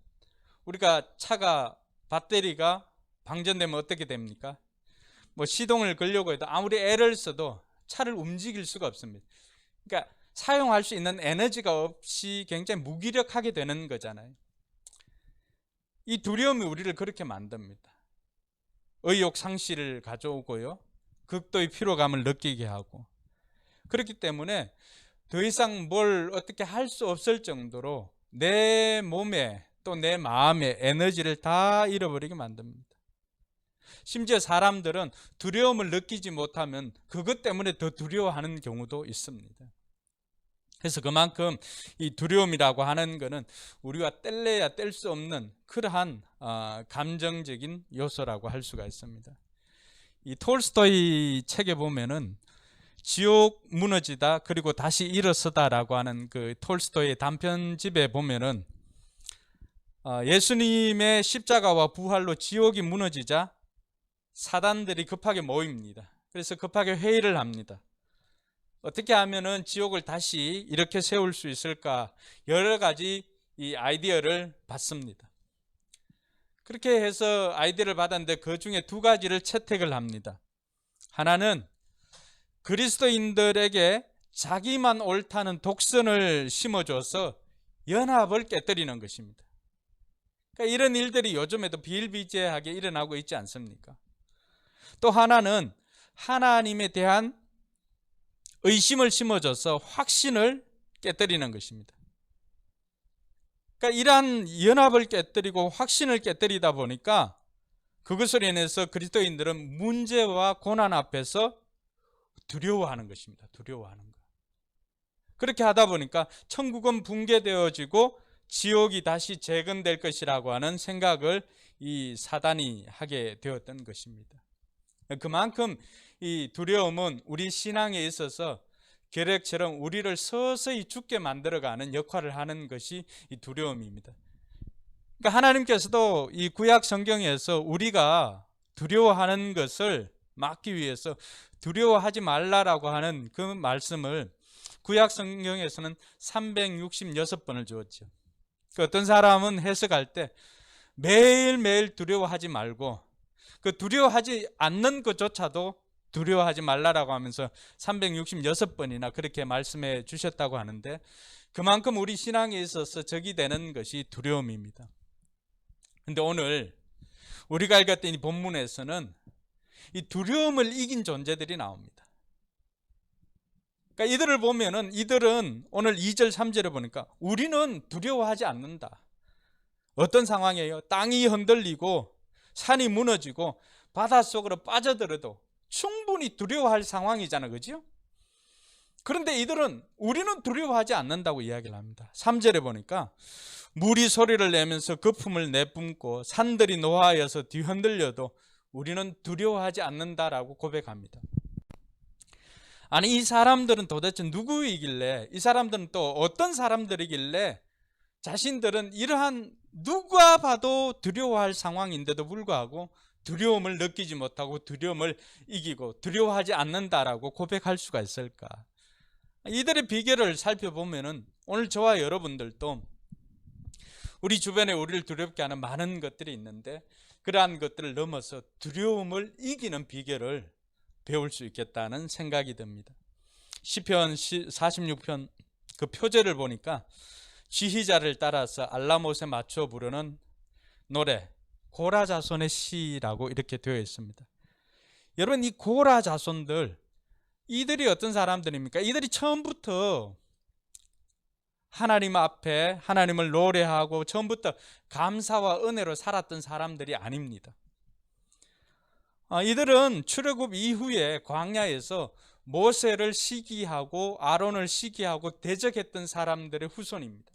[SPEAKER 3] 우리가 차가 배터리가 방전되면 어떻게 됩니까? 뭐 시동을 걸려고 해도 아무리 애를 써도 차를 움직일 수가 없습니다. 그러니까 사용할 수 있는 에너지가 없이 굉장히 무기력하게 되는 거잖아요. 이 두려움이 우리를 그렇게 만듭니다. 의욕 상실을 가져오고요, 극도의 피로감을 느끼게 하고, 그렇기 때문에 더 이상 뭘 어떻게 할 수 없을 정도로 내 몸에 또 내 마음에 에너지를 다 잃어버리게 만듭니다. 심지어 사람들은 두려움을 느끼지 못하면 그것 때문에 더 두려워하는 경우도 있습니다. 그래서 그만큼 이 두려움이라고 하는 것은 우리가 뗄래야 뗄 수 없는 그러한 감정적인 요소라고 할 수가 있습니다. 이 톨스토이 책에 보면은 지옥 무너지다 그리고 다시 일어서다라고 하는 그 톨스토이의 단편집에 보면은 예수님의 십자가와 부활로 지옥이 무너지자 사단들이 급하게 모입니다. 그래서 급하게 회의를 합니다. 어떻게 하면은 지옥을 다시 이렇게 세울 수 있을까? 여러 가지 이 아이디어를 받습니다. 그렇게 해서 아이디어를 받았는데 그 중에 2가지를 채택을 합니다. 하나는 그리스도인들에게 자기만 옳다는 독선을 심어줘서 연합을 깨뜨리는 것입니다. 그러니까 이런 일들이 요즘에도 비일비재하게 일어나고 있지 않습니까? 또 하나는 하나님에 대한 의심을 심어줘서 확신을 깨뜨리는 것입니다. 그러니까 이러한 연합을 깨뜨리고 확신을 깨뜨리다 보니까 그것으로 인해서 그리스도인들은 문제와 고난 앞에서 두려워하는 것입니다. 두려워하는 것. 그렇게 하다 보니까 천국은 붕괴되어지고 지옥이 다시 재건될 것이라고 하는 생각을 이 사단이 하게 되었던 것입니다. 그만큼 이 두려움은 우리 신앙에 있어서 결핵처럼 우리를 서서히 죽게 만들어가는 역할을 하는 것이 이 두려움입니다. 그러니까 하나님께서도 이 구약 성경에서 우리가 두려워하는 것을 막기 위해서 두려워하지 말라라고 하는 그 말씀을 구약 성경에서는 366번을 주었죠. 어떤 사람은 해석할 때 매일매일 두려워하지 말고 그 두려워하지 않는 것조차도 두려워하지 말라라고 하면서 366번이나 그렇게 말씀해 주셨다고 하는데, 그만큼 우리 신앙에 있어서 적이 되는 것이 두려움입니다. 근데 오늘 우리가 읽었던 이 본문에서는 이 두려움을 이긴 존재들이 나옵니다. 그러니까 이들을 보면은, 이들은 오늘 2절 3절에 보니까 우리는 두려워하지 않는다. 어떤 상황이에요? 땅이 흔들리고 산이 무너지고 바닷속으로 빠져들어도 충분히 두려워할 상황이잖아, 그죠? 그런데 이들은 우리는 두려워하지 않는다고 이야기를 합니다. 3절에 보니까 물이 소리를 내면서 거품을 내뿜고 산들이 노하여서 뒤흔들려도 우리는 두려워하지 않는다라고 고백합니다. 아니, 이 사람들은 도대체 누구이길래, 이 사람들은 또 어떤 사람들이길래 자신들은 이러한 누가 봐도 두려워할 상황인데도 불구하고 두려움을 느끼지 못하고 두려움을 이기고 두려워하지 않는다라고 고백할 수가 있을까? 이들의 비결을 살펴보면은 오늘 저와 여러분들도 우리 주변에 우리를 두렵게 하는 많은 것들이 있는데, 그러한 것들을 넘어서 두려움을 이기는 비결을 배울 수 있겠다는 생각이 듭니다. 시편 46편 그 표제를 보니까 지휘자를 따라서 알라못에 맞춰 부르는 노래, 고라 자손의 시라고 이렇게 되어 있습니다. 여러분, 이 고라 자손들, 이들이 어떤 사람들입니까? 이들이 처음부터 하나님 앞에 하나님을 노래하고 처음부터 감사와 은혜로 살았던 사람들이 아닙니다. 이들은 출애굽 이후에 광야에서 모세를 시기하고 아론을 시기하고 대적했던 사람들의 후손입니다.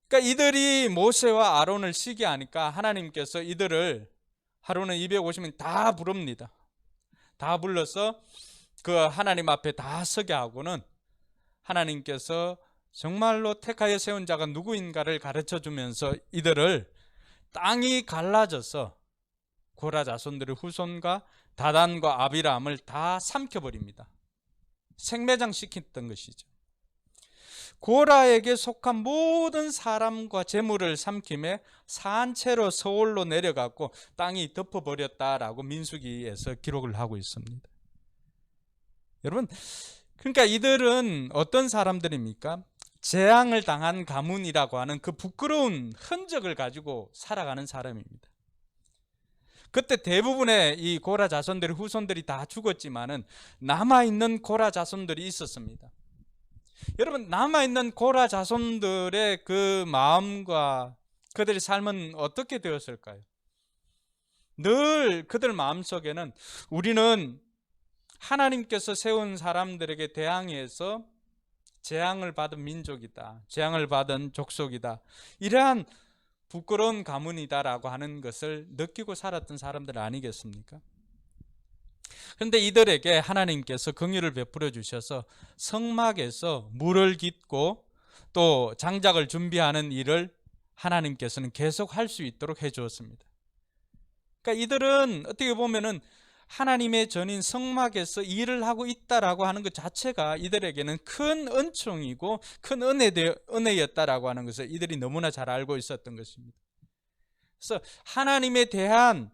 [SPEAKER 3] 그러니까 이들이 모세와 아론을 시기하니까 하나님께서 이들을 하루는 250명 다 부릅니다. 다 불러서 그 하나님 앞에 다 서게 하고는 하나님께서 정말로 택하여 세운 자가 누구인가를 가르쳐 주면서 이들을 땅이 갈라져서 고라 자손들의 후손과 다단과 아비람을 다 삼켜버립니다. 생매장시켰던 것이죠. 고라에게 속한 모든 사람과 재물을 삼킴에 산채로 서울로 내려갔고 땅이 덮어버렸다라고 민수기에서 기록을 하고 있습니다. 여러분, 그러니까 이들은 어떤 사람들입니까? 재앙을 당한 가문이라고 하는 그 부끄러운 흔적을 가지고 살아가는 사람입니다. 그때 대부분의 이 고라 자손들의 후손들이 다 죽었지만은 남아있는 고라 자손들이 있었습니다. 여러분, 남아있는 고라 자손들의 그 마음과 그들의 삶은 어떻게 되었을까요? 늘 그들 마음속에는 우리는 하나님께서 세운 사람들에게 대항해서 재앙을 받은 민족이다, 재앙을 받은 족속이다, 이러한 부끄러운 가문이다라고 하는 것을 느끼고 살았던 사람들 아니겠습니까? 그런데 이들에게 하나님께서 긍휼을 베풀어 주셔서 성막에서 물을 깃고 또 장작을 준비하는 일을 하나님께서는 계속 할 수 있도록 해 주었습니다. 그러니까 이들은 어떻게 보면은 하나님의 전인 성막에서 일을 하고 있다라고 하는 것 자체가 이들에게는 큰 은총이고 큰 은혜였다라고 하는 것을 이들이 너무나 잘 알고 있었던 것입니다. 그래서 하나님에 대한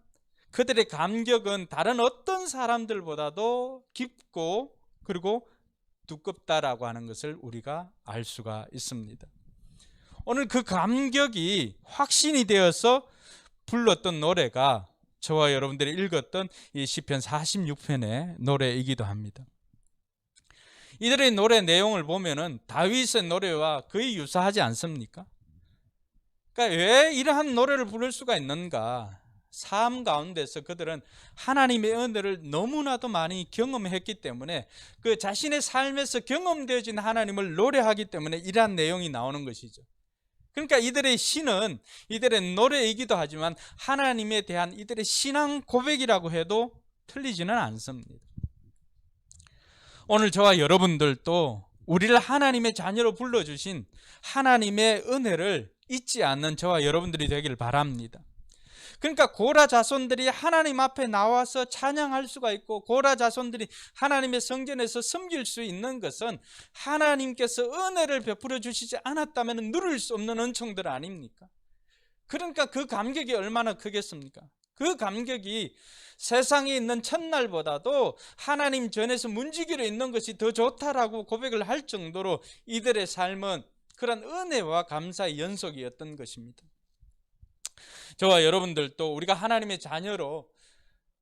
[SPEAKER 3] 그들의 감격은 다른 어떤 사람들보다도 깊고 그리고 두껍다라고 하는 것을 우리가 알 수가 있습니다. 오늘 그 감격이 확신이 되어서 불렀던 노래가 저와 여러분들이 읽었던 이 시편 46편의 노래이기도 합니다. 이들의 노래 내용을 보면은 다윗의 노래와 거의 유사하지 않습니까? 그러니까 왜 이러한 노래를 부를 수가 있는가? 삶 가운데서 그들은 하나님의 은혜를 너무나도 많이 경험했기 때문에 그 자신의 삶에서 경험되어진 하나님을 노래하기 때문에 이러한 내용이 나오는 것이죠. 그러니까 이들의 시는 이들의 노래이기도 하지만 하나님에 대한 이들의 신앙 고백이라고 해도 틀리지는 않습니다. 오늘 저와 여러분들도 우리를 하나님의 자녀로 불러주신 하나님의 은혜를 잊지 않는 저와 여러분들이 되기를 바랍니다. 그러니까 고라 자손들이 하나님 앞에 나와서 찬양할 수가 있고 고라 자손들이 하나님의 성전에서 섬길 수 있는 것은 하나님께서 은혜를 베풀어 주시지 않았다면 누릴 수 없는 은총들 아닙니까? 그러니까 그 감격이 얼마나 크겠습니까? 그 감격이 세상에 있는 첫날보다도 하나님 전에서 문지기로 있는 것이 더 좋다라고 고백을 할 정도로 이들의 삶은 그런 은혜와 감사의 연속이었던 것입니다. 저와 여러분들도 우리가 하나님의 자녀로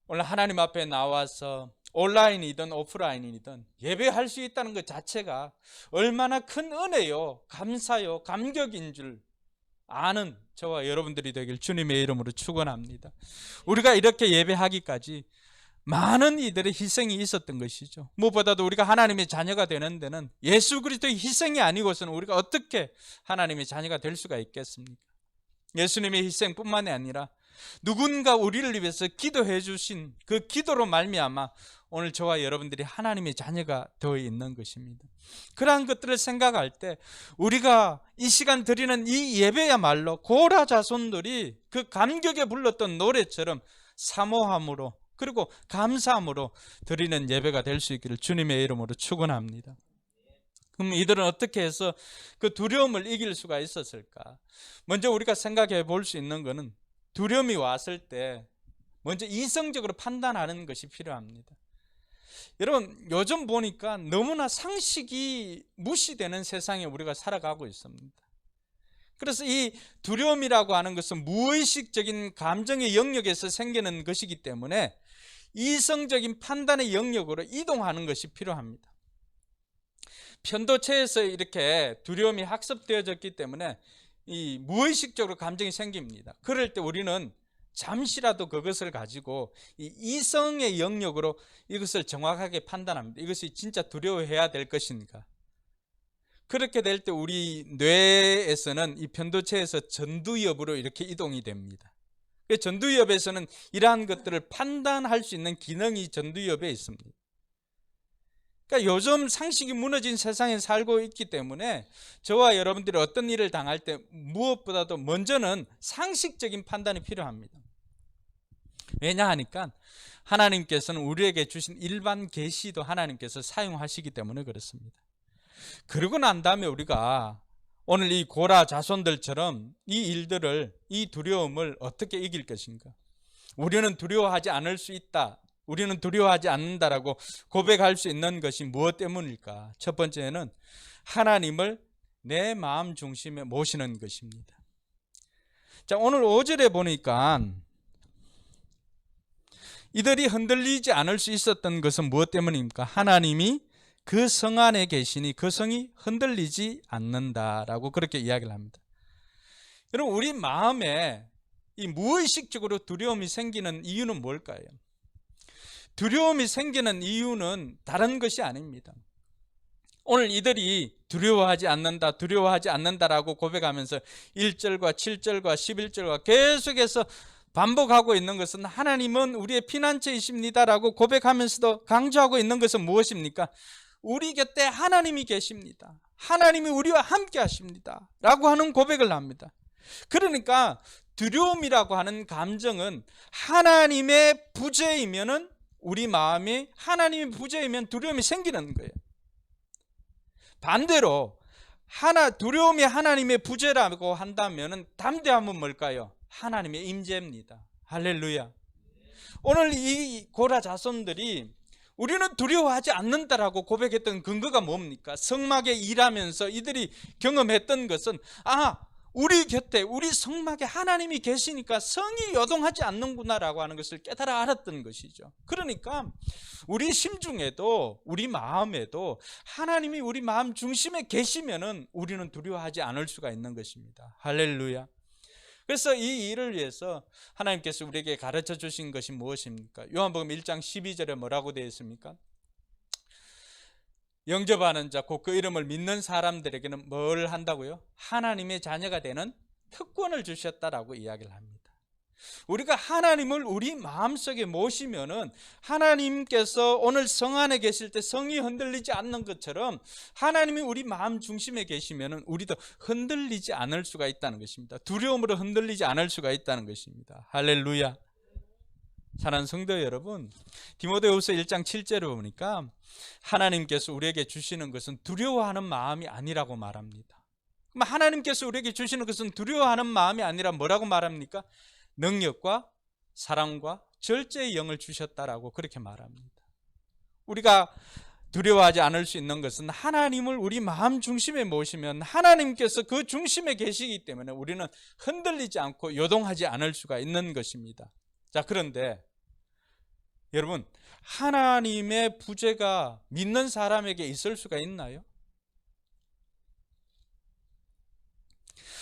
[SPEAKER 3] 오늘 하나님 앞에 나와서 온라인이든 오프라인이든 예배할 수 있다는 것 자체가 얼마나 큰 은혜요, 감사요, 감격인 줄 아는 저와 여러분들이 되길 주님의 이름으로 축원합니다. 우리가 이렇게 예배하기까지 많은 이들의 희생이 있었던 것이죠. 무엇보다도 우리가 하나님의 자녀가 되는 데는 예수 그리스도의 희생이 아니고서는 우리가 어떻게 하나님의 자녀가 될 수가 있겠습니까? 예수님의 희생뿐만이 아니라 누군가 우리를 위해서 기도해 주신 그 기도로 말미암아 오늘 저와 여러분들이 하나님의 자녀가 되어 있는 것입니다. 그러한 것들을 생각할 때 우리가 이 시간 드리는 이 예배야말로 고라 자손들이 그 감격에 불렀던 노래처럼 사모함으로 그리고 감사함으로 드리는 예배가 될 수 있기를 주님의 이름으로 축원합니다. 그럼 이들은 어떻게 해서 그 두려움을 이길 수가 있었을까? 먼저 우리가 생각해 볼 수 있는 것은 두려움이 왔을 때 먼저 이성적으로 판단하는 것이 필요합니다. 여러분, 요즘 보니까 너무나 상식이 무시되는 세상에 우리가 살아가고 있습니다. 그래서 이 두려움이라고 하는 것은 무의식적인 감정의 영역에서 생기는 것이기 때문에 이성적인 판단의 영역으로 이동하는 것이 필요합니다. 편도체에서 이렇게 두려움이 학습되어졌기 때문에 이 무의식적으로 감정이 생깁니다. 그럴 때 우리는 잠시라도 그것을 가지고 이 이성의 영역으로 이것을 정확하게 판단합니다. 이것이 진짜 두려워해야 될 것인가? 그렇게 될 때 우리 뇌에서는 이 편도체에서 전두엽으로 이렇게 이동이 됩니다. 전두엽에서는 이러한 것들을 판단할 수 있는 기능이 전두엽에 있습니다. 그러니까 요즘 상식이 무너진 세상에 살고 있기 때문에 저와 여러분들이 어떤 일을 당할 때 무엇보다도 먼저는 상식적인 판단이 필요합니다. 왜냐하니까 하나님께서는 우리에게 주신 일반 계시도 하나님께서 사용하시기 때문에 그렇습니다. 그러고 난 다음에 우리가 오늘 이 고라 자손들처럼 이 일들을, 이 두려움을 어떻게 이길 것인가? 우리는 두려워하지 않을 수 있다, 우리는 두려워하지 않는다라고 고백할 수 있는 것이 무엇 때문일까? 첫 번째는 하나님을 내 마음 중심에 모시는 것입니다. 자, 오늘 5절에 보니까 이들이 흔들리지 않을 수 있었던 것은 무엇 때문입니까? 하나님이 그 성 안에 계시니 그 성이 흔들리지 않는다라고 그렇게 이야기를 합니다. 여러분, 우리 마음에 이 무의식적으로 두려움이 생기는 이유는 뭘까요? 두려움이 생기는 이유는 다른 것이 아닙니다. 오늘 이들이 두려워하지 않는다라고 고백하면서 1절과 7절과 11절과 계속해서 반복하고 있는 것은 하나님은 우리의 피난처이십니다라고 고백하면서도 강조하고 있는 것은 무엇입니까? 우리 곁에 하나님이 계십니다. 하나님이 우리와 함께 하십니다 라고 하는 고백을 합니다. 그러니까 두려움이라고 하는 감정은 하나님의 부재이면은 우리 마음이 하나님의 부재이면 두려움이 생기는 거예요. 반대로 두려움이 하나님의 부재라고 한다면은 담대함은 뭘까요? 하나님의 임재입니다. 할렐루야. 오늘 이 고라 자손들이 우리는 두려워하지 않는다라고 고백했던 근거가 뭡니까? 성막에 일하면서 이들이 경험했던 것은 우리 곁에 우리 성막에 하나님이 계시니까 성이 요동하지 않는구나라고 하는 것을 깨달아 알았던 것이죠. 그러니까 우리 심중에도 우리 마음에도 하나님이 우리 마음 중심에 계시면은 우리는 두려워하지 않을 수가 있는 것입니다. 할렐루야. 그래서 이 일을 위해서 하나님께서 우리에게 가르쳐 주신 것이 무엇입니까? 요한복음 1장 12절에 뭐라고 되어 있습니까? 영접하는 자, 곧 그 이름을 믿는 사람들에게는 뭘 한다고요? 하나님의 자녀가 되는 특권을 주셨다라고 이야기를 합니다. 우리가 하나님을 우리 마음속에 모시면은 하나님께서 오늘 성 안에 계실 때 성이 흔들리지 않는 것처럼 하나님이 우리 마음 중심에 계시면은 우리도 흔들리지 않을 수가 있다는 것입니다. 두려움으로 흔들리지 않을 수가 있다는 것입니다. 할렐루야. 사랑하는 성도 여러분, 디모데후서 1장 7절을 보니까 하나님께서 우리에게 주시는 것은 두려워하는 마음이 아니라고 말합니다. 하나님께서 우리에게 주시는 것은 두려워하는 마음이 아니라 뭐라고 말합니까? 능력과 사랑과 절제의 영을 주셨다라고 그렇게 말합니다. 우리가 두려워하지 않을 수 있는 것은 하나님을 우리 마음 중심에 모시면 하나님께서 그 중심에 계시기 때문에 우리는 흔들리지 않고 요동하지 않을 수가 있는 것입니다. 자, 그런데 여러분, 하나님의 부재가 믿는 사람에게 있을 수가 있나요?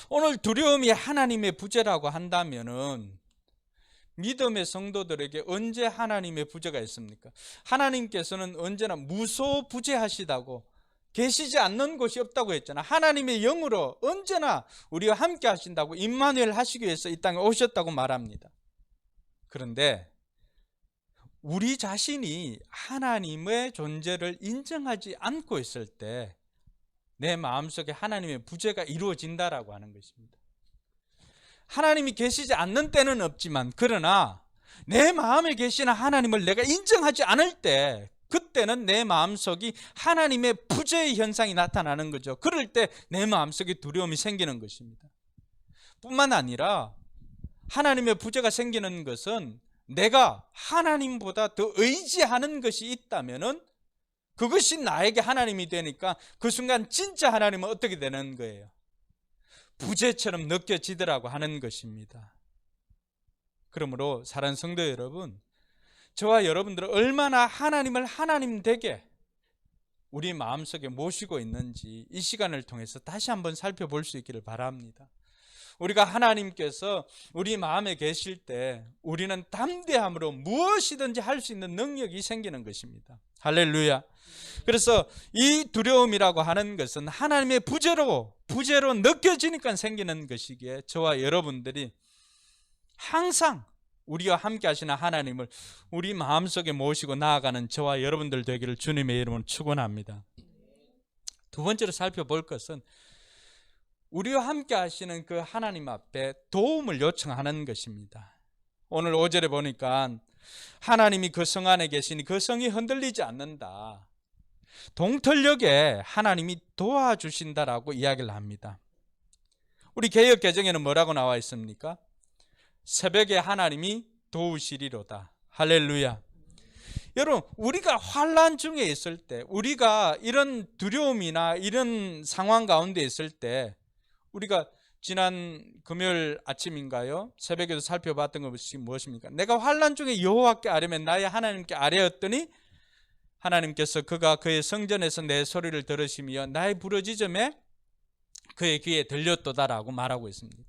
[SPEAKER 3] 오늘 두려움이 하나님의 부재라고 한다면은 믿음의 성도들에게 언제 하나님의 부재가 있습니까? 하나님께서는 언제나 무소부재하시다고, 계시지 않는 곳이 없다고 했잖아. 하나님의 영으로 언제나 우리와 함께 하신다고, 임마누엘 하시기 위해서 이 땅에 오셨다고 말합니다. 그런데 우리 자신이 하나님의 존재를 인정하지 않고 있을 때 내 마음속에 하나님의 부재가 이루어진다라고 하는 것입니다. 하나님이 계시지 않는 때는 없지만, 그러나 내 마음에 계시는 하나님을 내가 인정하지 않을 때, 그때는 내 마음속이 하나님의 부재의 현상이 나타나는 거죠. 그럴 때 내 마음속에 두려움이 생기는 것입니다. 뿐만 아니라 하나님의 부재가 생기는 것은 내가 하나님보다 더 의지하는 것이 있다면은 그것이 나에게 하나님이 되니까 그 순간 진짜 하나님은 어떻게 되는 거예요? 부재처럼 느껴지더라고 하는 것입니다. 그러므로 사랑하는 성도 여러분, 저와 여러분들은 얼마나 하나님을 하나님 되게 우리 마음속에 모시고 있는지 이 시간을 통해서 다시 한번 살펴볼 수 있기를 바랍니다. 우리가 하나님께서 우리 마음에 계실 때 우리는 담대함으로 무엇이든지 할 수 있는 능력이 생기는 것입니다. 할렐루야. 그래서 이 두려움이라고 하는 것은 하나님의 부재로 느껴지니까 생기는 것이기에 저와 여러분들이 항상 우리와 함께 하시는 하나님을 우리 마음속에 모시고 나아가는 저와 여러분들 되기를 주님의 이름으로 축원합니다. 두 번째로 살펴볼 것은 우리와 함께 하시는 그 하나님 앞에 도움을 요청하는 것입니다. 오늘 5절에 보니까 하나님이 그 성 안에 계시니 그 성이 흔들리지 않는다. 동틀녘에 하나님이 도와주신다라고 이야기를 합니다. 우리 개역 개정에는 뭐라고 나와 있습니까? 새벽에 하나님이 도우시리로다. 할렐루야. 여러분, 우리가 환난 중에 있을 때, 우리가 이런 두려움이나 이런 상황 가운데 있을 때, 우리가 지난 금요일 아침인가요? 새벽에도 살펴봤던 것이 무엇입니까? 내가 환난 중에 여호와께 아뢰면 나의 하나님께 아뢰었더니 하나님께서 그가 그의 성전에서 내 소리를 들으시며 나의 부르짖음에 그의 귀에 들렸도다라고 말하고 있습니다.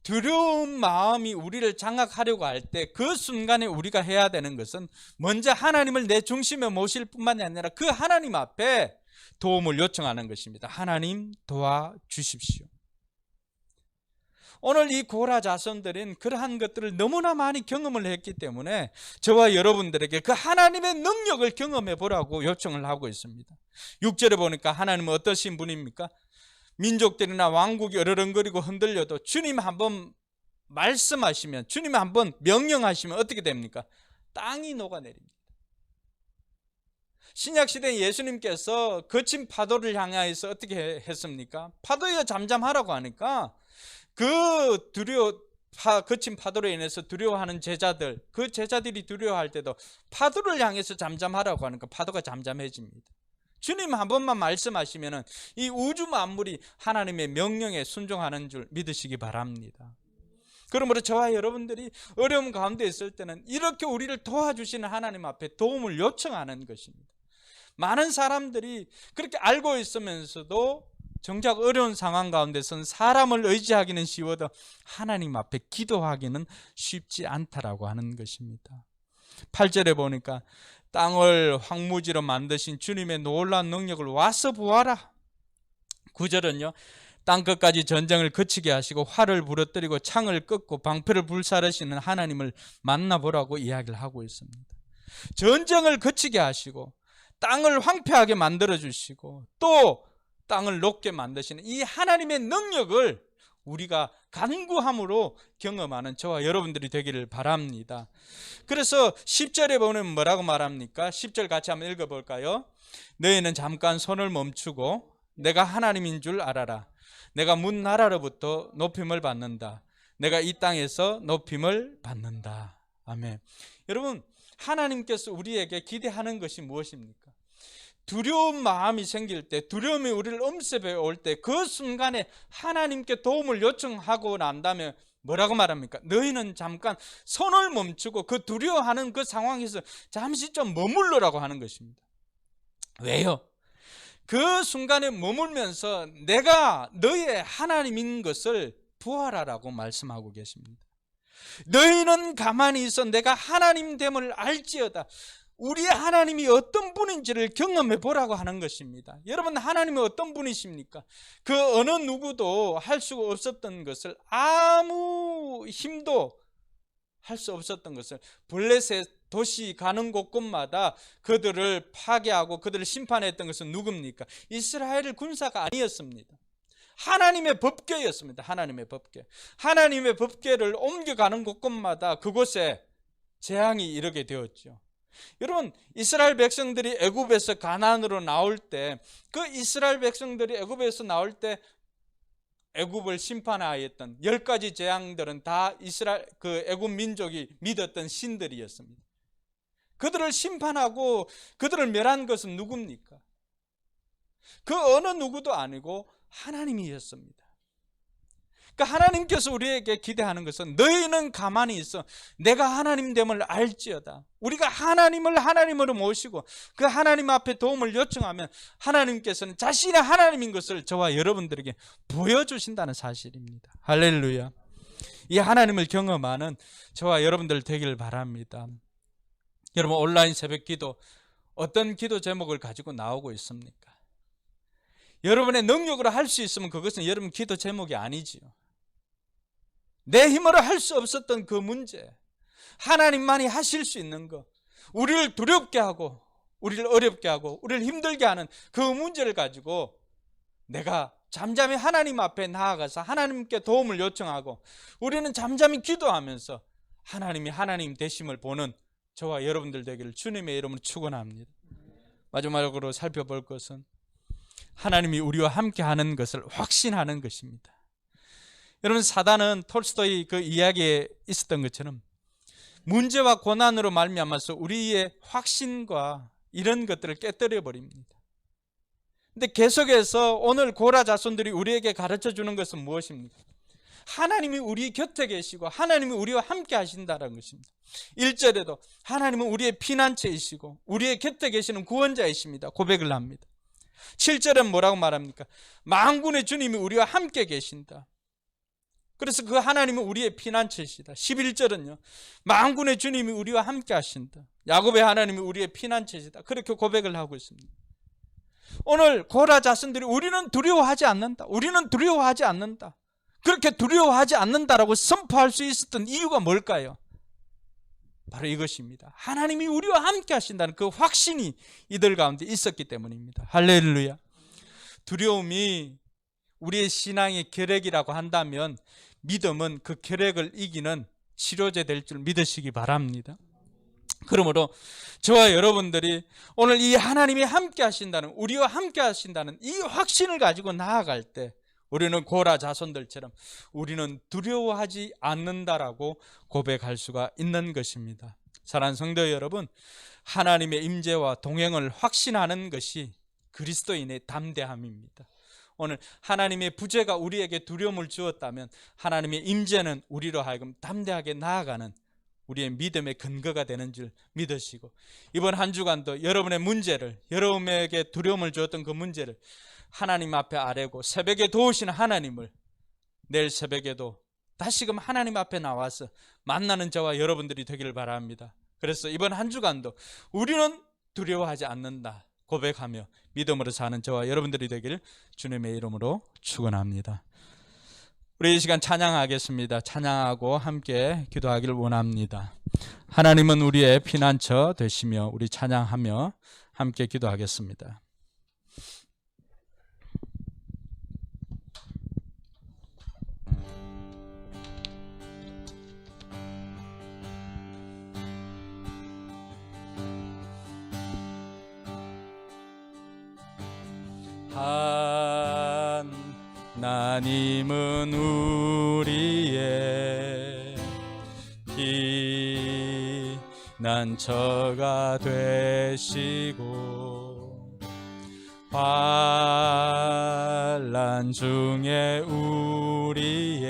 [SPEAKER 3] 두려운 마음이 우리를 장악하려고 할 때 그 순간에 우리가 해야 되는 것은 먼저 하나님을 내 중심에 모실 뿐만 아니라 그 하나님 앞에 도움을 요청하는 것입니다. 하나님 도와주십시오. 오늘 이 고라 자손들은 그러한 것들을 너무나 많이 경험을 했기 때문에 저와 여러분들에게 그 하나님의 능력을 경험해 보라고 요청을 하고 있습니다. 6절에 보니까 하나님은 어떠신 분입니까? 민족들이나 왕국이 어르렁거리고 흔들려도 주님 한번 말씀하시면, 주님 한번 명령하시면 어떻게 됩니까? 땅이 녹아내립니다. 신약시대 예수님께서 거친 파도를 향하여서 어떻게 했습니까? 파도여 잠잠하라고 하니까 그 거친 파도로 인해서 두려워하는 제자들, 그 제자들이 두려워할 때도 파도를 향해서 잠잠하라고 하니까 파도가 잠잠해집니다. 주님 한 번만 말씀하시면 이 우주 만물이 하나님의 명령에 순종하는 줄 믿으시기 바랍니다. 그러므로 저와 여러분들이 어려움 가운데 있을 때는 이렇게 우리를 도와주시는 하나님 앞에 도움을 요청하는 것입니다. 많은 사람들이 그렇게 알고 있으면서도 정작 어려운 상황 가운데서는 사람을 의지하기는 쉬워도 하나님 앞에 기도하기는 쉽지 않다라고 하는 것입니다. 8절에 보니까 땅을 황무지로 만드신 주님의 놀라운 능력을 와서 보아라. 9절은요, 땅끝까지 전쟁을 그치게 하시고 활을 부러뜨리고 창을 꺾고 방패를 불사르시는 하나님을 만나보라고 이야기를 하고 있습니다. 전쟁을 그치게 하시고 땅을 황폐하게 만들어주시고 또 땅을 녹게 만드시는 이 하나님의 능력을 우리가 간구함으로 경험하는 저와 여러분들이 되기를 바랍니다. 그래서 10절에 보면 뭐라고 말합니까? 10절 같이 한번 읽어볼까요? 너희는 잠깐 손을 멈추고 내가 하나님인 줄 알아라. 내가 문 나라로부터 높임을 받는다. 내가 이 땅에서 높임을 받는다. 아멘. 여러분, 하나님께서 우리에게 기대하는 것이 무엇입니까? 두려운 마음이 생길 때, 두려움이 우리를 엄습해 올 때 그 순간에 하나님께 도움을 요청하고 난다면 뭐라고 말합니까? 너희는 잠깐 손을 멈추고 그 두려워하는 그 상황에서 잠시 좀 머물러라고 하는 것입니다. 왜요? 그 순간에 머물면서 내가 너희의 하나님인 것을 부활하라고 말씀하고 계십니다. 너희는 가만히 있어 내가 하나님됨을 알지어다. 우리의 하나님이 어떤 분인지를 경험해 보라고 하는 것입니다. 여러분, 하나님이 어떤 분이십니까? 그 어느 누구도 할 수가 없었던 것을, 아무 힘도 할 수 없었던 것을, 블레셋 도시 가는 곳곳마다 그들을 파괴하고 그들을 심판했던 것은 누굽니까? 이스라엘 군사가 아니었습니다. 하나님의 법궤였습니다. 하나님의 법궤. 하나님의 법궤를 옮겨가는 곳곳마다 그곳에 재앙이 이르게 되었죠. 여러분, 이스라엘 백성들이 애굽에서 가나안으로 나올 때, 그 이스라엘 백성들이 애굽에서 나올 때 애굽을 심판하였던 10가지 재앙들은 다 이스라엘 그 애굽 민족이 믿었던 신들이었습니다. 그들을 심판하고 그들을 멸한 것은 누굽니까? 그 어느 누구도 아니고 하나님이었습니다. 그러니까 하나님께서 우리에게 기대하는 것은 너희는 가만히 있어 내가 하나님됨을 알지어다. 우리가 하나님을 하나님으로 모시고 그 하나님 앞에 도움을 요청하면 하나님께서는 자신의 하나님인 것을 저와 여러분들에게 보여주신다는 사실입니다. 할렐루야. 이 하나님을 경험하는 저와 여러분들 되길 바랍니다. 여러분, 온라인 새벽 기도 어떤 기도 제목을 가지고 나오고 있습니까? 여러분의 능력으로 할 수 있으면 그것은 여러분 기도 제목이 아니지요. 내 힘으로 할 수 없었던 그 문제, 하나님만이 하실 수 있는 것, 우리를 두렵게 하고 우리를 어렵게 하고 우리를 힘들게 하는 그 문제를 가지고 내가 잠잠히 하나님 앞에 나아가서 하나님께 도움을 요청하고 우리는 잠잠히 기도하면서 하나님이 하나님 되심을 보는 저와 여러분들 되기를 주님의 이름으로 축원합니다. 마지막으로 살펴볼 것은 하나님이 우리와 함께 하는 것을 확신하는 것입니다. 여러분, 사단은 톨스토이 그 이야기에 있었던 것처럼 문제와 고난으로 말미암아서 우리의 확신과 이런 것들을 깨뜨려 버립니다. 근데 계속해서 오늘 고라 자손들이 우리에게 가르쳐 주는 것은 무엇입니까? 하나님이 우리 곁에 계시고 하나님이 우리와 함께 하신다는 것입니다. 1절에도 하나님은 우리의 피난처이시고 우리의 곁에 계시는 구원자이십니다. 고백을 합니다. 7절은 뭐라고 말합니까? 만군의 주님이 우리와 함께 계신다. 그래서 그 하나님은 우리의 피난처이시다. 11절은요, 만군의 주님이 우리와 함께 하신다. 야곱의 하나님이 우리의 피난처이시다. 그렇게 고백을 하고 있습니다. 오늘 고라 자손들이 우리는 두려워하지 않는다. 우리는 두려워하지 않는다. 그렇게 두려워하지 않는다라고 선포할 수 있었던 이유가 뭘까요? 바로 이것입니다. 하나님이 우리와 함께 하신다는 그 확신이 이들 가운데 있었기 때문입니다. 할렐루야. 두려움이 우리의 신앙의 결핵이라고 한다면 믿음은 그 결핵을 이기는 치료제 될 줄 믿으시기 바랍니다. 그러므로 저와 여러분들이 오늘 이 하나님이 함께 하신다는, 우리와 함께 하신다는 이 확신을 가지고 나아갈 때 우리는 고라 자손들처럼 우리는 두려워하지 않는다라고 고백할 수가 있는 것입니다. 사랑하는 성도 여러분, 하나님의 임재와 동행을 확신하는 것이 그리스도인의 담대함입니다. 오늘 하나님의 부재가 우리에게 두려움을 주었다면 하나님의 임재는 우리로 하여금 담대하게 나아가는 우리의 믿음의 근거가 되는 줄 믿으시고, 이번 한 주간도 여러분의 문제를, 여러분에게 두려움을 주었던 그 문제를 하나님 앞에 아뢰고 새벽에 도우시는 하나님을 내일 새벽에도 다시금 하나님 앞에 나와서 만나는 저와 여러분들이 되기를 바랍니다. 그래서 이번 한 주간도 우리는 두려워하지 않는다 고백하며 믿음으로 사는 저와 여러분들이 되기를 주님의 이름으로 축원합니다. 우리 이 시간 찬양하겠습니다. 찬양하고 함께 기도하기를 원합니다. 하나님은 우리의 피난처 되시며, 우리 찬양하며 함께 기도하겠습니다. 하나님은 우리의 피난처가 되시고 환난 중에 우리의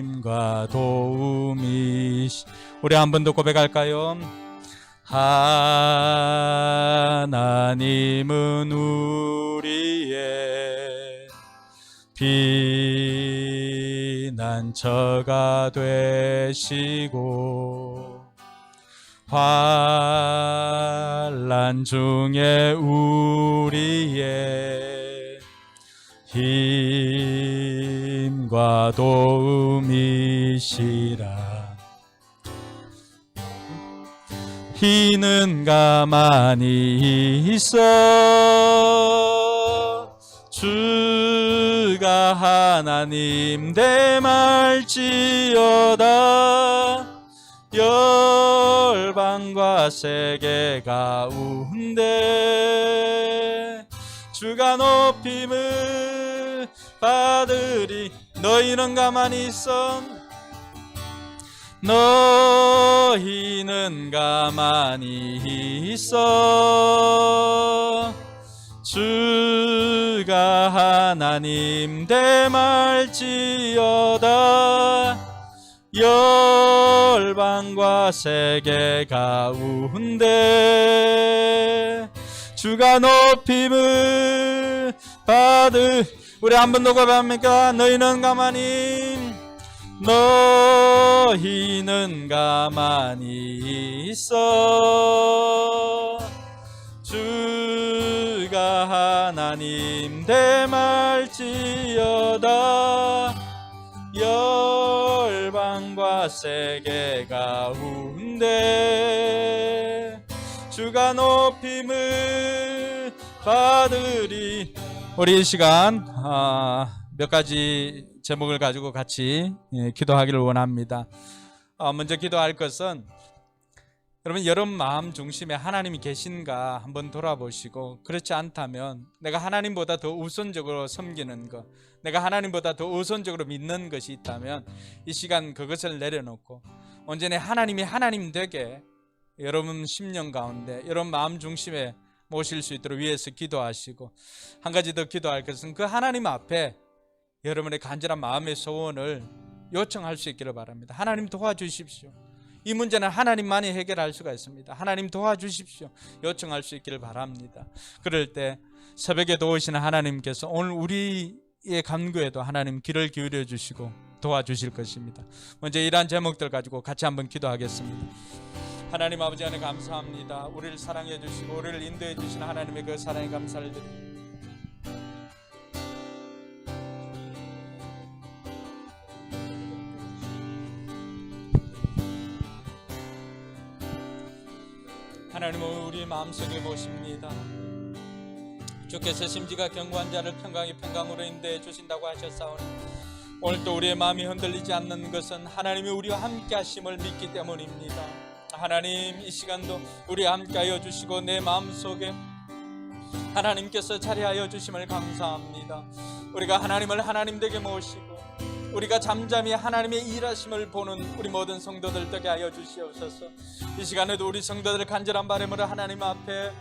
[SPEAKER 3] 힘과 도움이시. 우리 한 번 더 고백할까요? 하나님은 우리의 피난처가 되시고 환난 중에 우리의 힘과 도움이시라. 이는 가만히 있어 주가 하나님 됨할지어다. 열방과 세계 가운데 주가 높임을 받으리. 너희는 가만히 있어. 너희는 가만히 있어 주가 하나님 됨할지어다. 열방과 세계 가운데 주가 높임을 받을. 우리 한 번 더 고백합니까? 너희는 가만히 너희는 가만히 있어 주가 하나님 됨할지어다. 열방과 세계 가운데 주가 높임을 받으리. 우리 이 시간 몇 가지 제목을 가지고 같이 기도하기를 원합니다. 먼저 기도할 것은 여러분 마음 중심에 하나님이 계신가 한번 돌아보시고, 그렇지 않다면 내가 하나님보다 더 우선적으로 섬기는 것, 내가 하나님보다 더 우선적으로 믿는 것이 있다면 이 시간 그것을 내려놓고 온전히 하나님이 하나님 되게 여러분 심령 가운데 여러분 마음 중심에 모실 수 있도록 위해서 기도하시고, 한 가지 더 기도할 것은 그 하나님 앞에 여러분의 간절한 마음의 소원을 요청할 수 있기를 바랍니다. 하나님 도와주십시오. 이 문제는 하나님만이 해결할 수가 있습니다. 하나님 도와주십시오. 요청할 수 있기를 바랍니다. 그럴 때 새벽에 도우시는 하나님께서 오늘 우리의 간구에도 하나님 귀를 기울여 주시고 도와주실 것입니다. 먼저 이러한 제목들 가지고 같이 한번 기도하겠습니다. 하나님 아버지 하나님 감사합니다. 우리를 사랑해 주시고 우리를 인도해 주시는 하나님의 그 사랑에 감사를 드립니다. 하나님은 우리 마음속에 모십니다. 주께서 심지가 견고한 자를 평강의 평강으로 인도해 주신다고 하셨사오니 오늘 또 우리의 마음이 흔들리지 않는 것은 하나님이 우리와 함께 하심을 믿기 때문입니다. 하나님 이 시간도 우리와 함께하여 주시고 내 마음속에 하나님께서 자리하여 주심을 감사합니다. 우리가 하나님을 하나님 되게 모시고 우리가 잠잠히 하나님의 일하심을 보는 우리 모든 성도들 되게 하여 주시옵소서. 이 시간에도 우리 성도들 간절한 바람으로 하나님 앞에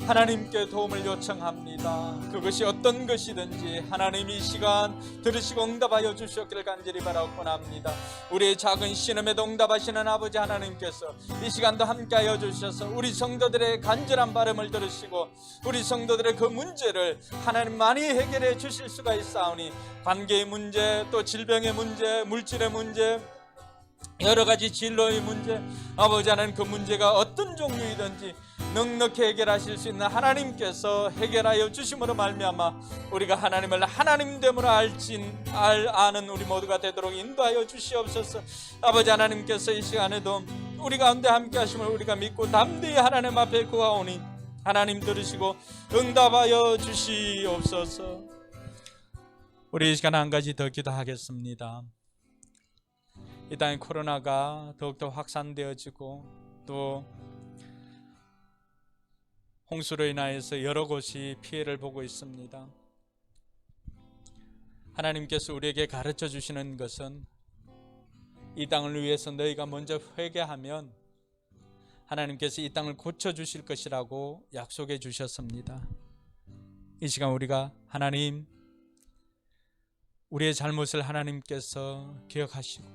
[SPEAKER 3] 하나님께 도움을 요청합니다. 그것이 어떤 것이든지 하나님 이 시간 들으시고 응답하여 주시옵기를 간절히 바라고 합니다. 우리의 작은 신음에도 응답하시는 아버지 하나님께서 이 시간도 함께하여 주셔서 우리 성도들의 간절한 바람을 들으시고 우리 성도들의 그 문제를 하나님만이 해결해 주실 수가 있사오니 관계의 문제, 또 질병의 문제, 물질의 문제, 여러 가지 진로의 문제, 아버지 하나님 그 문제가 어떤 종류이든지 넉넉히 해결하실 수 있는 하나님께서 해결하여 주심으로 말미암아 우리가 하나님을 하나님됨으로 아는 우리 모두가 되도록 인도하여 주시옵소서. 아버지 하나님께서 이 시간에도 우리 가운데 함께 하심을 우리가 믿고 담대히 하나님 앞에 구하오니 하나님 들으시고 응답하여 주시옵소서. 우리 이 시간 한 가지 더 기도하겠습니다. 이 땅의 코로나가 더욱더 확산되어지고 또 홍수로 인하여서 여러 곳이 피해를 보고 있습니다. 하나님께서 우리에게 가르쳐 주시는 것은 이 땅을 위해서 너희가 먼저 회개하면 하나님께서 이 땅을 고쳐주실 것이라고 약속해 주셨습니다. 이 시간 우리가 하나님, 우리의 잘못을 하나님께서 기억하시고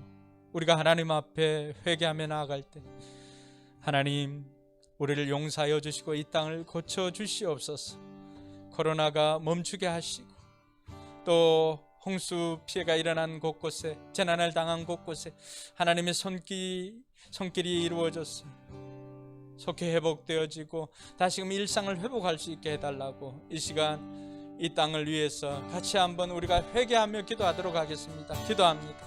[SPEAKER 3] 우리가 하나님 앞에 회개하며 나아갈 때 하나님 우리를 용서하여 주시고 이 땅을 고쳐 주시옵소서. 코로나가 멈추게 하시고 또 홍수 피해가 일어난 곳곳에, 재난을 당한 곳곳에 하나님의 손길이 이루어져서 속히 회복되어지고 다시금 일상을 회복할 수 있게 해달라고 이 시간 이 땅을 위해서 같이 한번 우리가 회개하며 기도하도록 하겠습니다. 기도합니다.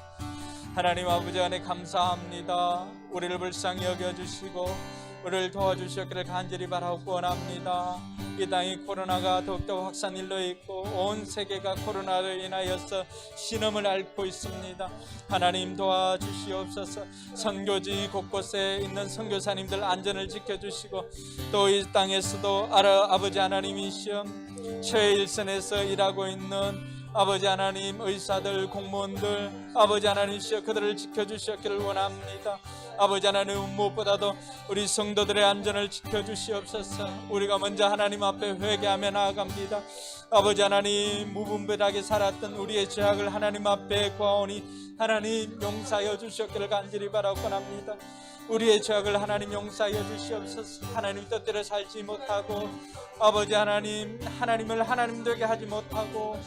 [SPEAKER 3] 하나님 아버지 안에 감사합니다. 우리를 불쌍히 여겨주시고 우리를 도와주셨기를 간절히 바라고 원합니다. 이 땅이 코로나가 더욱더 확산일로 있고 온 세계가 코로나로 인하여서 신음을 앓고 있습니다. 하나님 도와주시옵소서. 선교지 곳곳에 있는 선교사님들 안전을 지켜주시고 또 이 땅에서도 아버지 하나님이시여 최일선에서 일하고 있는 아버지 하나님 의사들 공무원들 아버지 하나님이시여 그들을 지켜주셨기를 원합니다. 아버지 하나님 무엇보다도 우리 성도들의 안전을 지켜주시옵소서. 우리가 먼저 하나님 앞에 회개하며 나아갑니다. 아버지 하나님 무분별하게 살았던 우리의 죄악을 하나님 앞에 구하오니 하나님 용서하여 주셨기를 간절히 바라고 합니다. 우리의 죄악을 하나님 용서하여 주시옵소서. 하나님 뜻대로 살지 못하고 아버지 하나님 하나님을 하나님 되게 하지 못하고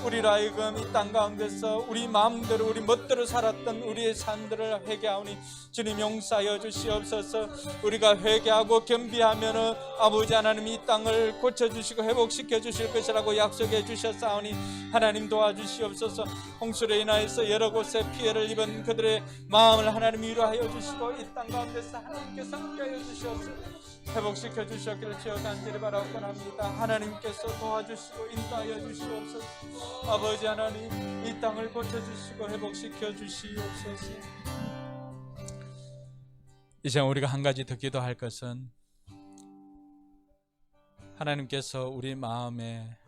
[SPEAKER 3] 우리로 하여금 이 땅 가운데서 우리 마음대로 우리 멋대로 살았던 우리의 삶들을 회개하오니 주님 용서하여 주시옵소서. 우리가 회개하고 겸비하면은 아버지 하나님 이 땅을 고쳐주시고 회복시켜 주실 것이라고 약속해 주셨사오니 하나님 도와주시옵소서. 홍수로 인하여서 여러 곳에 피해를 입은 그들의 마음을 하나님 위로하여 주시고 이 땅 가운데서 하나님께서 함께하여 주시옵소서. 회복시켜 주셨기를 주여 간절히 바라고 합니다. 하나님께서 도와주시고 인도하여 주시옵소서. 아버지 하나님 이 땅을 고쳐주시고 회복시켜 주시옵소서. 이제 우리가 한 가지 더 기도할 것은 하나님께서 우리 마음에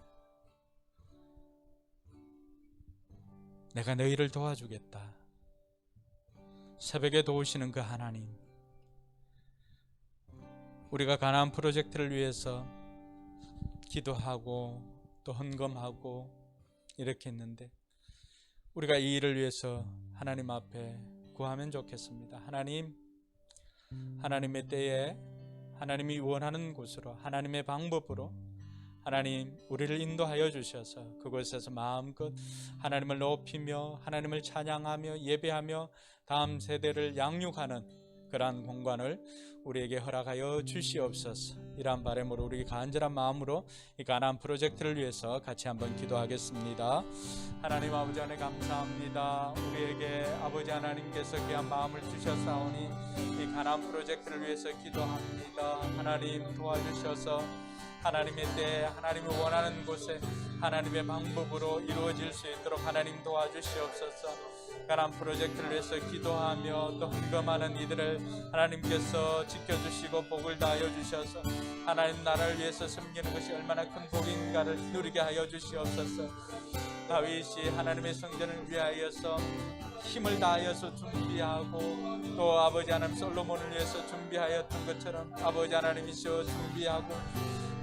[SPEAKER 3] 내가 너희를 도와주겠다. 새벽에 도우시는 그 하나님, 우리가 가나안 프로젝트를 위해서 기도하고 또 헌금하고 이렇게 했는데 우리가 이 일을 위해서 하나님 앞에 구하면 좋겠습니다. 하나님, 하나님의 때에 하나님이 원하는 곳으로 하나님의 방법으로 하나님 우리를 인도하여 주셔서 그곳에서 마음껏 하나님을 높이며 하나님을 찬양하며 예배하며 다음 세대를 양육하는 그러한 공간을 우리에게 허락하여 주시옵소서. 이러한 바람으로 우리 간절한 마음으로 이 가나안 프로젝트를 위해서 같이 한번 기도하겠습니다. 하나님 아버지 하나님 감사합니다. 우리에게 아버지 하나님께서 귀한 마음을 주셨사오니 이 가나안 프로젝트를 위해서 기도합니다. 하나님 도와주셔서 하나님의 때에 하나님이 원하는 곳에 하나님의 방법으로 이루어질 수 있도록 하나님 도와주시옵소서. 가나안 프로젝트를 위해서 기도하며 또 헌금하는 이들을 하나님께서 지켜주시고 복을 다하여 주셔서 하나님 나라를 위해서 섬기는 것이 얼마나 큰 복인가를 누리게 하여 주시옵소서. 다윗이 하나님의 성전을 위하여서 힘을 다하여서 준비하고 또 아버지 하나님 솔로몬을 위해서 준비하였던 것처럼 아버지 하나님이시여 준비하고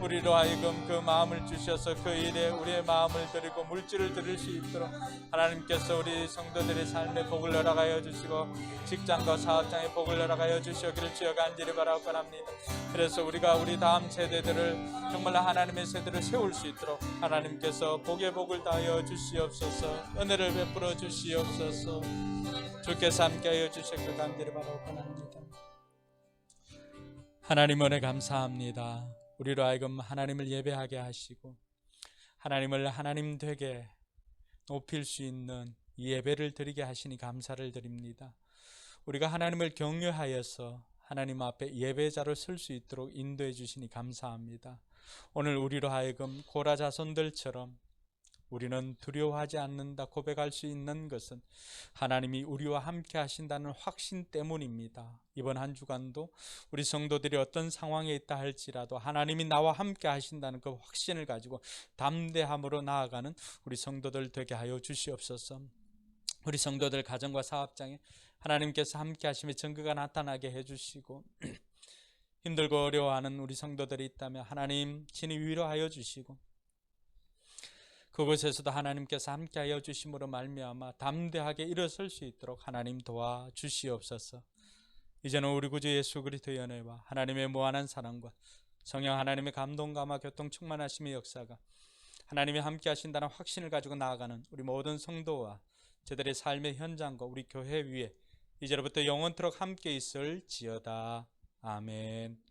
[SPEAKER 3] 우리로 하여금 그 마음을 주셔서 그 일에 우리의 마음을 드리고 물질을 드릴 수 있도록 하나님께서 우리 성도들의 삶에 복을 허락하여 주시고 직장과 사업장에 복을 허락하여 주시기를 주여 간절히 바라고 합니다. 그래서 우리가 우리 다음 세대들을 정말 하나님의 세대를 세울 수 있도록 하나님께서 복의 복을 다하여 주시옵소서. 은혜를 베풀어 주시옵소서. 주께서 함께하여 주시기를 간절히 바라고 합니다. 하나님 은혜 감사합니다. 우리로 하여금 하나님을 예배하게 하시고 하나님을 하나님 되게 높일 수 있는 이 예배를 드리게 하시니 감사를 드립니다. 우리가 하나님을 경외하여서 하나님 앞에 예배자로 설 수 있도록 인도해 주시니 감사합니다. 오늘 우리로 하여금 고라 자손들처럼 우리는 두려워하지 않는다 고백할 수 있는 것은 하나님이 우리와 함께 하신다는 확신 때문입니다. 이번 한 주간도 우리 성도들이 어떤 상황에 있다 할지라도 하나님이 나와 함께 하신다는 그 확신을 가지고 담대함으로 나아가는 우리 성도들 되게 하여 주시옵소서. 우리 성도들 가정과 사업장에 하나님께서 함께 하심의 증거가 나타나게 해주시고 힘들고 어려워하는 우리 성도들이 있다면 하나님 친히 위로하여 주시고 그곳에서도 하나님께서 함께하여 주심으로 말미암아 담대하게 일어설 수 있도록 하나님 도와주시옵소서. 이제는 우리 구주 예수 그리스도의 은혜와 하나님의 무한한 사랑과 성령 하나님의 감동 감화 교통 충만하심의 역사가 하나님이 함께하신다는 확신을 가지고 나아가는 우리 모든 성도와 저들의 삶의 현장과 우리 교회 위에 이제로부터 영원토록 함께 있을지어다. 아멘.